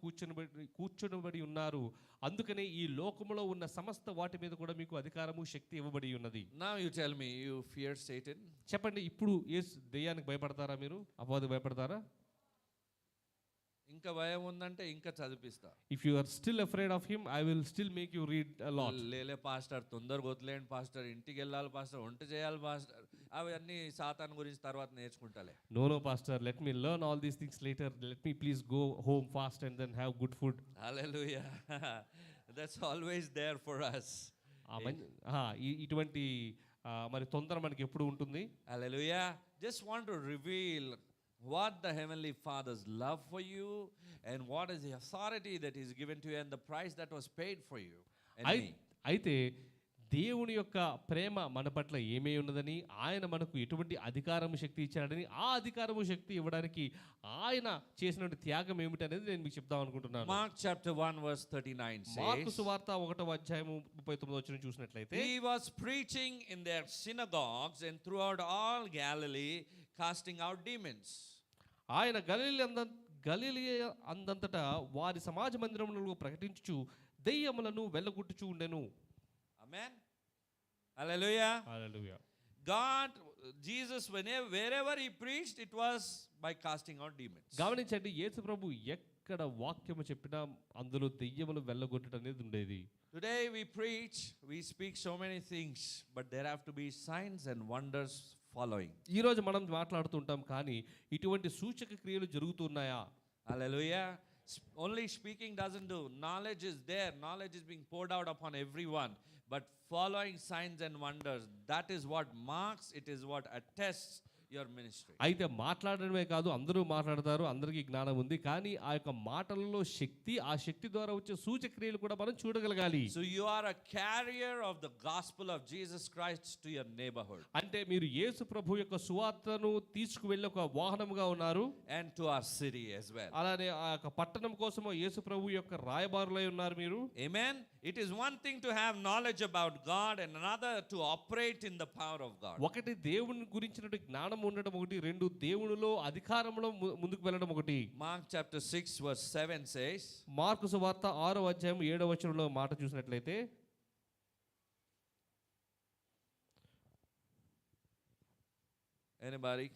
కూర్చొనబడి ఉన్నారు. అందుకనే ఈ లోకములో ఉన్న సమస్త వాటి మీద కూడా మీకు అధికారము శక్తి ఇవ్వబడి ఉన్నది. Now you tell me, you fear Satan? చెప్పండి, ఇప్పుడు దెయ్యానికి భయపడతారా? మీరు అపవాదికి భయపడతారా? ఇంకా భయం ఉందంటే ఇంకా చదివిస్తా. If you are still afraid of him I will still make you read a lot. లేలే పాస్టర్, తొందరగా వదిలేండి పాస్టర్, ఇంటికి వెళ్ళాలి పాస్టర్, వంట చేయాలి పాస్టర్, అవన్నీ సాతాన్ గురించి తర్వాత నేర్చుకుంటాలే. No pastor, let me learn all these things later. Let me please go home fast and then have good food. Hallelujah. That's always there for us. ఇటువంటి మరి తొందర మనకి ఎప్పుడు ఉంటుంది. Hallelujah. Just want to reveal what the heavenly father's love for you and what is the authority that is given to you and the price that was paid for you and me. అయితే దేవుని యొక్క ప్రేమ మన పట్ల ఏమై ఉన్నదని, ఆయన మనకు ఎటువంటి అధికారము శక్తి ఇచ్చాడని, ఆ అధికారము శక్తి ఇవ్వడానికి ఆయన చేసిన త్యాగం ఏమిటి అనేది నేను మీకు చెప్దాం అనుకుంటున్నాను. Mark chapter 1 verse 39 says, mark సువార్త 1వ అధ్యాయము 39వ వచనం చూసినట్లయితే, he was preaching in their synagogues and throughout all Galilee, casting out demons. ఆయన గలిలయ అందంతటా వారి సమాజ మందిరములలో ప్రకటించుచు దెయ్యములను వెళ్ళగొట్టుచు ఉండెను. Amen. Hallelujah. Hallelujah. God, Jesus, wherever he preached, it was by casting out demons. గమనించండి, యేసు ప్రభు ఎక్కడ వాక్యము చెప్పినా అందులో దెయ్యములు వెళ్ళగొట్టడం అనేది ఉండేది. Today we preach, we speak so many things, but there have to be signs and wonders following. ఈ రోజు మనం మాట్లాడుతుంటాం, కానీ ఇటువంటి సూచక క్రియలు జరుగుతున్నాయా? Hallelujah. Only speaking doesn't do. Knowledge is there. Knowledge is being poured out upon everyone. But following signs and wonders, that is what marks, it is what attests your ministry. అయితే మాట్లాడడమే కాదు, అందరూ మాట్లాడతారు, అందరికీ జ్ఞానం ఉంది, కానీ ఆ యొక్క మాటలలో శక్తి, ఆ శక్తి ద్వారా వచ్చే సూచక్రియలు కూడా మనం చూడగలగాలి. So you are a carrier of the gospel of Jesus Christ to your neighborhood అంటే మీరు యేసు ప్రభు యొక్క సువార్తను తీసుకువెళ్ళి ఒక వాహనముగా ఉన్నారు, and to our city as well. అలానే ఆ యొక్క పట్టణం కోసము యేసు ప్రభు యొక్క రాయబారులై ఉన్నారు మీరు. Amen. It is one thing to have knowledge about God and another to operate in the power of God. ఒకటి దేవుని గురించినటువంటి జ్ఞానం ఉండడం ఒకటి, రెండు దేవునిలో అధికారంలో ముందుకు వెళ్ళడం ఒకటి. Mark chapter 6 verse 7 says, mark సువార్త 6వ అధ్యాయం 7వ వచనంలో మాట చూసినట్లయితే, anybody?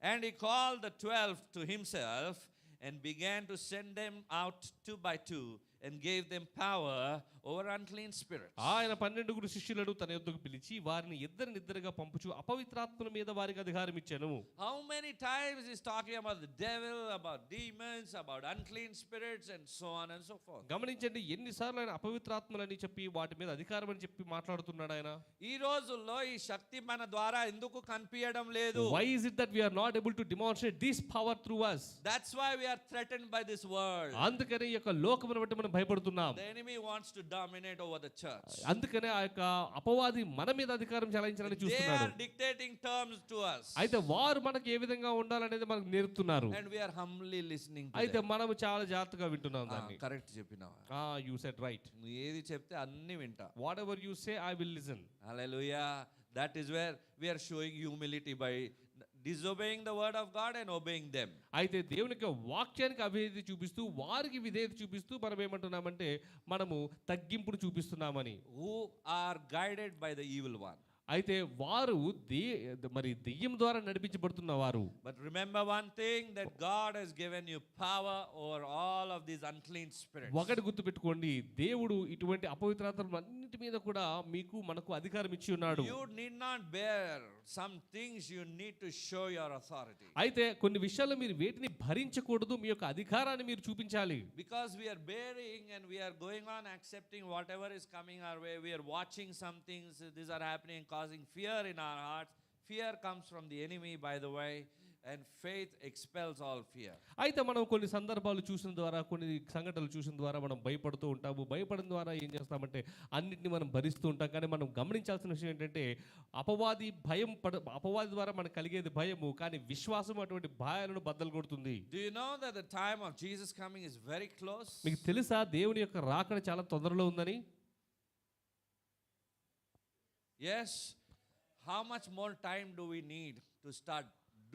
And he called the 12 to himself and began to send them out 2 by 2 and gave them power over unclean spirits. ఆయన 12 శిష్యులను తన యొద్దకు పిలిచి వారిని ఇద్దరినిద్దరుగా పంపుచు అపవిత్రాత్మల మీద వారికి అధికారం ఇచ్చెను. How many times he's talking about the devil, about demons, about unclean spirits and so on and so forth. గమనించండి, ఎన్నిసార్లు ఆయన అపవిత్రాత్మలని చెప్పి వాటి మీద అధికారం అని చెప్పి మాట్లాడుతున్నాడు ఆయన. ఈ రోజుల్లో ఈ శక్తి మన ద్వారా ఎందుకు కనిపించడం లేదు? Why is it that we are not able to demonstrate this power through us? That's why we are threatened by this world. అందుకనే ఈ యొక్క లోకమును బట్టి మనం భయపడుతున్నాం. The enemy wants to dominate over the church. అందుకనే ఆ యొక్క అపవాది మన మీద అధికారం చెలాయించాలని They చూస్తున్నాడు. are dictating terms to us. అయితే వారు మనకి ఏ విధంగా ఉండాలనేది మనకు నేర్పుతున్నారు. And we are humbly listening to అయితే them. మనము చాలా జాగ్రత్తగా వింటున్నాం దాన్ని. కరెక్ట్ చెప్పినావా? You said right. నువ్వు ఏది చెప్తే అన్ని వింటా. Whatever you say, I will listen. Hallelujah. That is where we are showing humility by disobeying the word of God and obeying them. అయితే దేవుని యొక్క వాక్యానికి అవిధేయత చూపిస్తూ వారికి విధేయత చూపిస్తూ మనం ఏమంటున్నామంటే మనము తగ్గింపును చూపిస్తున్నామని. Who are guided by the evil one. అయితే వారు మరి దెయ్యం ద్వారా నడిపించబడుతున్న వారు. But remember one thing, that God has given you power over all of these unclean spirits. ఒకటి గుర్తుపెట్టుకోండి, దేవుడు ఇటువంటి అపవిత్రాత్మల అన్నిటి మీద కూడా మీకు మనకు అధికారం ఇచ్చి ఉన్నాడు. You need not bear some things, you need to show your authority. అయితే కొన్ని విషయాల్లో మీరు వేటిని భరించకూడదు, మీ యొక్క అధికారాన్ని మీరు చూపించాలి. Because we are bearing and we are going on accepting whatever is coming our way, we are watching some things, these are happening, causing fear in our hearts. Fear comes from the enemy, by the way, and faith expels all fear. అయితే మనం కొన్ని సందర్భాలు చూసిన ద్వారా, కొన్ని సంఘటనలు చూసిన ద్వారా మనం భయపడుతూ ఉంటాము. భయపడిన ద్వారా ఏం చేస్తామంటే అన్నిటిని మనం భరిస్తూ ఉంటాం. కానీ మనం గమనించాల్సిన విషయం ఏంటంటే అపవాది ద్వారా మనకు కలిగేది భయము, కానీ విశ్వాసం అటువంటి భయాలను బద్దలు కొడుతుంది. Do you know that the time of Jesus coming is very close? మీకు తెలుసా దేవుని యొక్క రాకడ చాలా తొందరలో ఉందని? Yes. How much more time do we need to start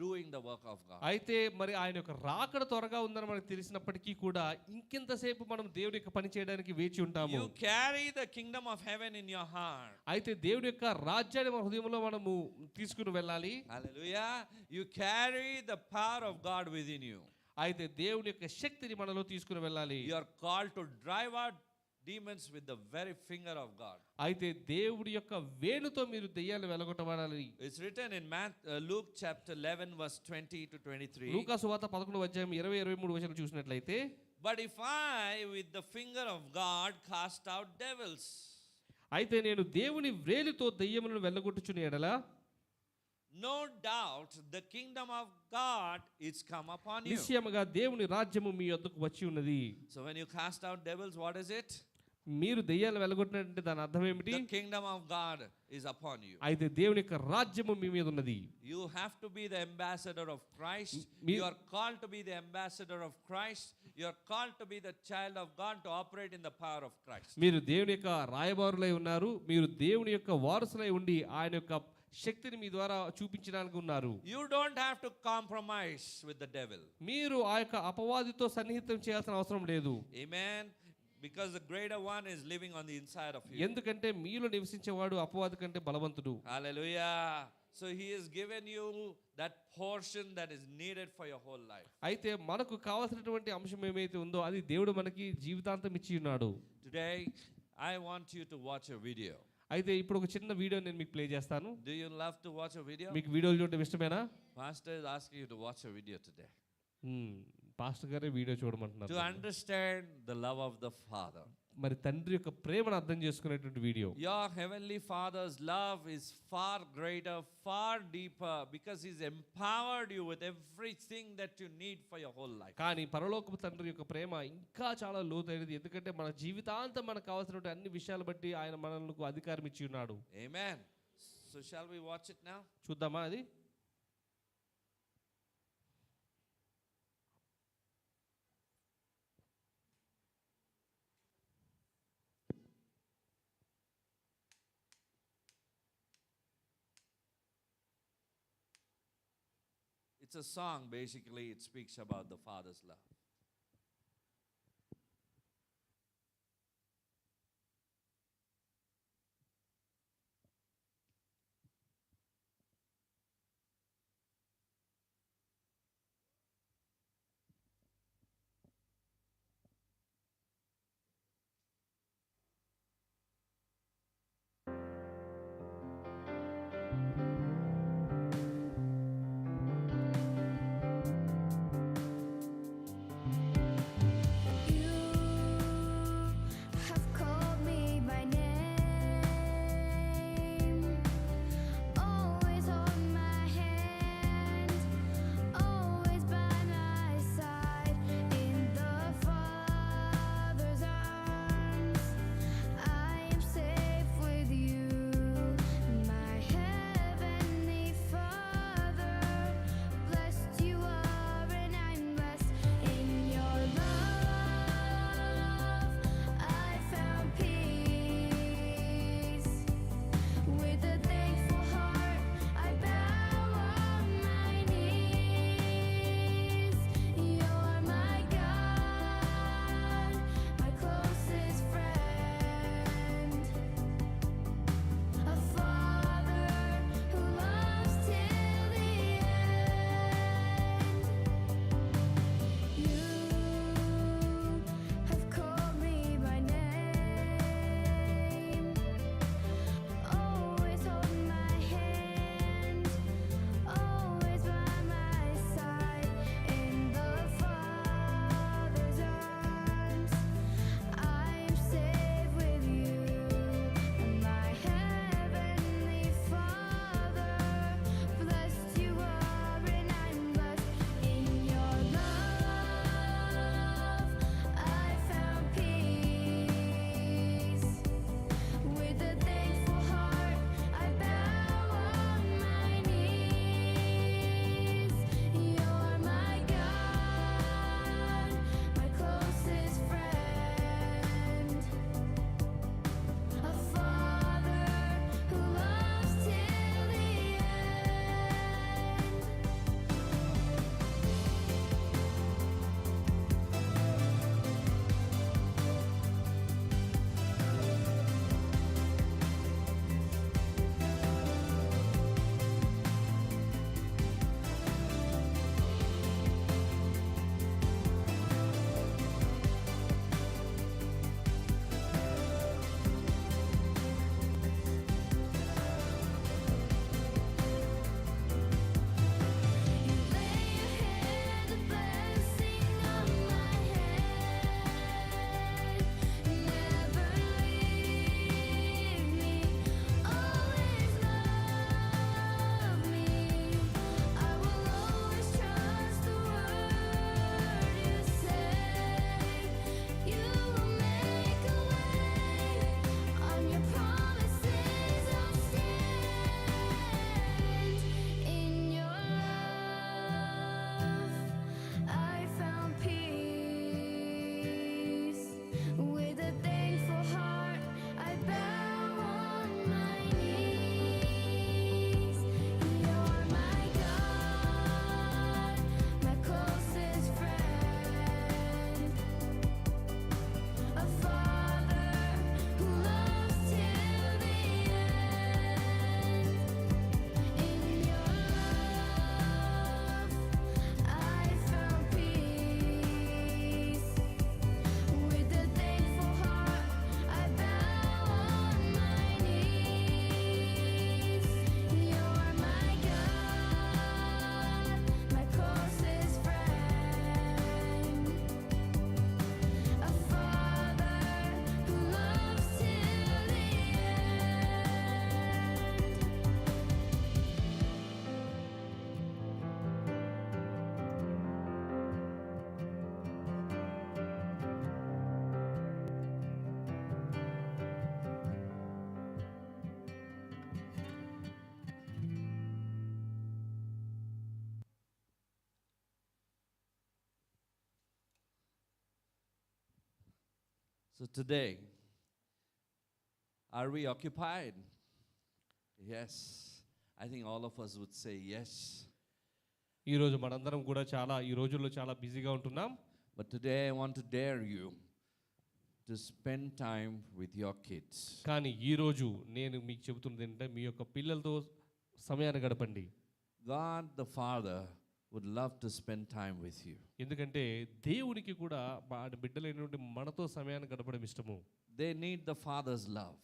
doing the work of God? అయితే మరి ఆయన యొక్క రాకడ త్వరగా ఉందని మనకు తెలిసినప్పటికీ కూడా ఇంకెంతసేపు మనం దేవుని యొక్క పని చేయడానికి వేచి ఉంటాము. You carry the kingdom of heaven in your heart. అయితే దేవుని యొక్క రాజ్యాన్ని మన హృదయంలో మనము తీసుకుని వెళ్ళాలి. Hallelujah. You carry the power of God within you. అయితే దేవుని యొక్క శక్తిని మనలో తీసుకుని వెళ్ళాలి. You are called to drive out demons with the very finger of God. అయితే దేవుడి యొక్క వేణుతో మీరు దెయ్యాలను వెలగొట్టబడాలి. It's written in Luke chapter 11 verse 20 to 23. లూకా సువార్త 11వ అధ్యాయం 20-23 వచనం చూసినట్లయితే, But if I with the finger of God cast out devils. అయితే నేను దేవుని వ్రేలితో దెయ్యములను వెళ్ళగొట్టుచున్న ఎడల No doubt the kingdom of God is come upon you. నిశ్చయముగా దేవుని రాజ్యము మీ యొద్దకు వచ్చి ఉన్నది. So when you cast out devils, what is it? మీరు దెయ్యాలు వెలగొట్టినట్టే దాని అర్థం ఏమిటి? The kingdom of God is upon you. అయితే దేవుని యొక్క రాజ్యము మీ మీద ఉన్నది. You have to be the ambassador of Christ. You are called to be the ambassador of Christ. You are called to be the child of God, to operate in the power of Christ. మీరు దేవుని యొక్క రాయబారులై ఉన్నారు. మీరు దేవుని యొక్క వారసులై ఉండి ఆయన యొక్క శక్తిని మీ ద్వారా చూపించడానికి ఉన్నారు. You don't have to compromise with the devil. మీరు ఆ యొక్క అపవాదితో సన్నిహితం చేయాల్సిన అవసరం లేదు. Amen. Because the greater one is living on the inside of you. ఎందుకంటే మీలో నివసించేవాడు అపవాది కంటే బలవంతుడు. Hallelujah. So he has given you that portion that is needed for your whole life. అయితే మనకు కావాల్సినటువంటి అంశం ఏమైతే ఉందో అది దేవుడు మనకి జీవితాంతం ఇచ్చి ఉన్నాడు. Today I want you to watch a video. అయితే ఇప్పుడు ఒక చిన్న వీడియో నేను మీకు ప్లే చేస్తాను. Do you love to watch a video? మీకు వీడియోలు చూడడం ఇష్టమేనా? Pastor is asking you to watch a video today. Pastor గారే video చూడమంటున్నారు. To understand the love of the Father. మరి తండ్రి యొక్క ప్రేమను అర్థం చేసుకునేటువంటి video. Your heavenly Father's love is far greater, far deeper, because He's empowered you with everything that you need for your whole life. కానీ పరలోకపు తండ్రి యొక్క ప్రేమ ఇంకా చాలా లోతైనది. ఎందుకంటే మన జీవితాంతం మనకు కావాల్సినటువంటి అన్ని విషయాలు బట్టి ఆయన మనకు అధికారం ఇచ్చి ఉన్నాడు. Amen. So shall we watch it now? చూద్దామా అది? It's a song, basically. It speaks about the Father's love. So today, are we occupied? Yes. I think all of us would say yes. ఈ రోజు మనందరం కూడా ఈ రోజుల్లో చాలా బిజీగా ఉంటున్నాం. But today I want to dare you to spend time with your kids. కానీ ఈ రోజు నేను మీకు చెబుతున్నది ఏంటంటే మీ యొక్క పిల్లలతో సమయాన్ని గడపండి. God the Father would love to spend time with you. ఎందుకంటే దేవునికి కూడా వాడి బిడ్డలైనటువంటి మనతో సమయాన్ని గడపడం ఇష్టము. They need the Father's love.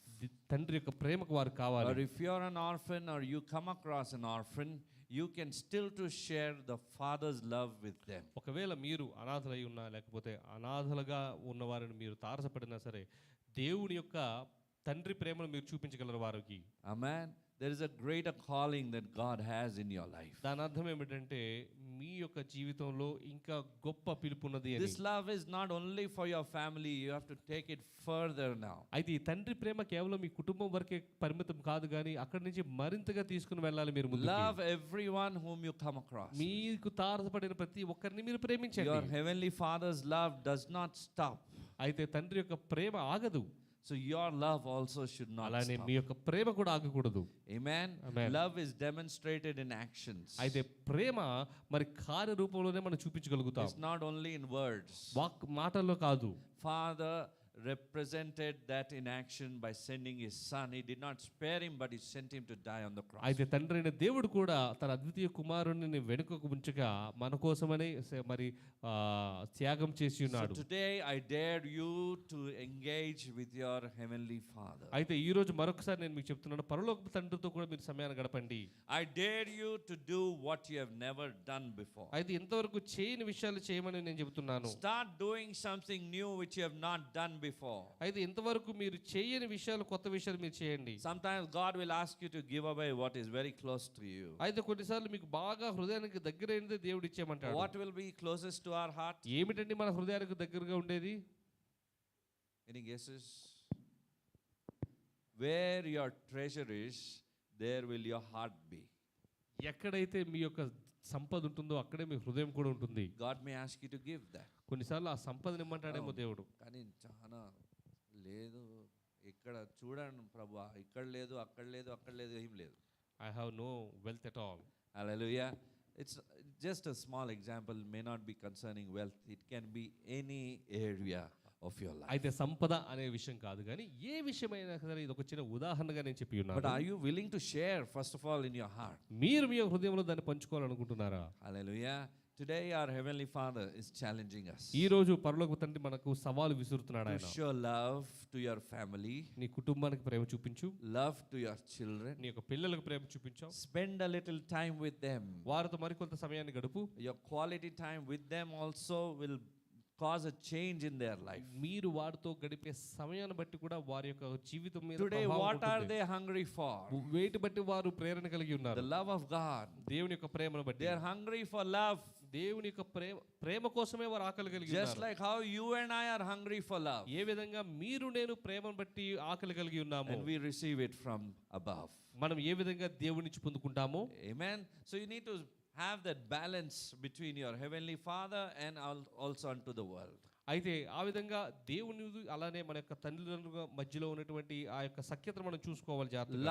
తండ్రి యొక్క ప్రేమకు వారు కావాలి. Or if you're an orphan or you come across an orphan, you can still to share the Father's love with them. ఒకవేళ మీరు అనాథలై ఉన్నా లేకపోతే అనాథలుగా ఉన్నవారిని మీరు తారసపడినా సరే దేవుని యొక్క తండ్రి ప్రేమను మీరు చూపించగలరు వారికి. Amen. There is a greater calling that God has in your life. దాని అర్థం ఏమిటంటే మీ యొక్క జీవితంలో ఇంకా గొప్ప పిలుపు ఉన్నది అని. This love is not only for your family, you have to take it further now. అయితే ఈ తండ్రి ప్రేమ కేవలం మీ కుటుంబం వరకే పరిమితం కాదు కానీ అక్కడి నుంచి మరింతగా తీసుకుని వెళ్ళాలి మీరు ముందుకు. Love everyone whom you come across. మీకు తారసపడిన ప్రతి ఒక్కరిని మీరు ప్రేమించండి. Your heavenly Father's love does not stop. అయితే తండ్రి యొక్క ప్రేమ ఆగదు. So your love also should not అలానే stop. మీ యొక్క ప్రేమ కూడా ఆగకూడదు. Amen. Amen. Love is demonstrated in actions. అయితే ప్రేమ మరి కార్య రూపంలోనే మనం చూపించగలుగుతాం. It's not only in words. మాటల్లో కాదు. Father represented that in action by sending his son. He did not spare him, but he sent him to die on the cross. అయితే తండ్రి అయిన దేవుడు కూడా తన అద్వితీయ కుమారుని వెనుకకు ఉంచగా మన కోసమని మరి త్యాగం చేసి So ఉన్నాడు. today I dare you to engage with your heavenly Father. అయితే ఈ రోజు మరొకసారి నేను మీకు చెప్తున్నాను, పరలోక తండ్రితో కూడా మీరు సమయాన్ని గడపండి. I dare you to do what you have never done before. అయితే ఇంతవరకు చేయని విషయాలు చేయమని నేను చెబుతున్నాను. Start doing something new which you have not done before. అయితే ఇంతవరకు మీరు చేయని విషయాలు, కొత్త విషయాలు మీరు చేయండి. Sometimes God will ask you to give away what is very close to you. అయితే కొన్నిసార్లు మీకు బాగా హృదయానికి దగ్గరైనదే దేవుడు ఇచ్చేయమంటాడు. What will be closest to our heart? ఏమిటండి మన హృదయానికి దగ్గరగా ఉండేది? Any guesses? Where your treasure is, there will your heart be. ఎక్కడైతే మీ యొక్క సంపద ఉంటుందో అక్కడే మీ హృదయం కూడా ఉంటుంది. God may ask you to give that. కొన్నిసార్లు ఆ సంపదను ఇమ్మంటాడేమో దేవుడు. కానీ చాలా లేదు, ఇక్కడ చూడండి ప్రభు, ఇక్కడ లేదు, అక్కడ లేదు, అక్కడ లేదు, ఏం లేదు. I have no wealth at all. Hallelujah. It's just a small example, may not be concerning wealth. It can be any area of your life. అయితే సంపద అనే విషయం కాదు కానీ ఏ విషయమైనా సరే ఇది ఒక చిన్న ఉదాహరణగా నేను చెప్పి ఉన్నాను. But are you willing to share first of all in your heart? మీరు మీ హృదయంలో దాన్ని పంచుకోవాలనుకుంటున్నారా? Hallelujah. Today our heavenly Father is challenging us ఈ రోజు పరలోక తండ్రి మనకు సవాలు విసురుతున్నాడు. to ఆయన show love to your family, నీ కుటుంబానికి ప్రేమ చూపించు, love to your children, నీ యొక్క పిల్లలకు ప్రేమ చూపించావు, spend a little time with them. వారితో మరికొంత సమయాన్ని గడుపు. Your quality time with them also will cause a change in their life. మీరు వారితో గడిపే సమయాన్ని బట్టి కూడా వారి యొక్క జీవితం మీద Today ప్రభావం what are ఉంటుంది. they hungry for? వేటి బట్టి వారు ప్రేరణ కలిగి ఉన్నారు? The love of God. దేవుని యొక్క ప్రేమను బట్టి. They are hungry for love, దేవుని యొక్క ప్రేమ కోసమే వారు ఆకలి కలిగి just ఉన్నారు. like how you and I are hungry for love, ఏ విధంగా మీరు నేను ప్రేమను బట్టి ఆకలి కలిగి ఉన్నాము, and we receive it from above. మనం ఏ విధంగా దేవుని నుంచి పొందుకుంటామో. Amen. So you need to have that balance between your heavenly Father and also unto the world. అయితే ఆ విధంగా దేవుని అలానే మన యొక్క తల్లిదండ్రుల మధ్యలో ఉన్నటువంటి ఆ యొక్క సఖ్యతను మనం చూసుకోవాలి జాగ్రత్తగా.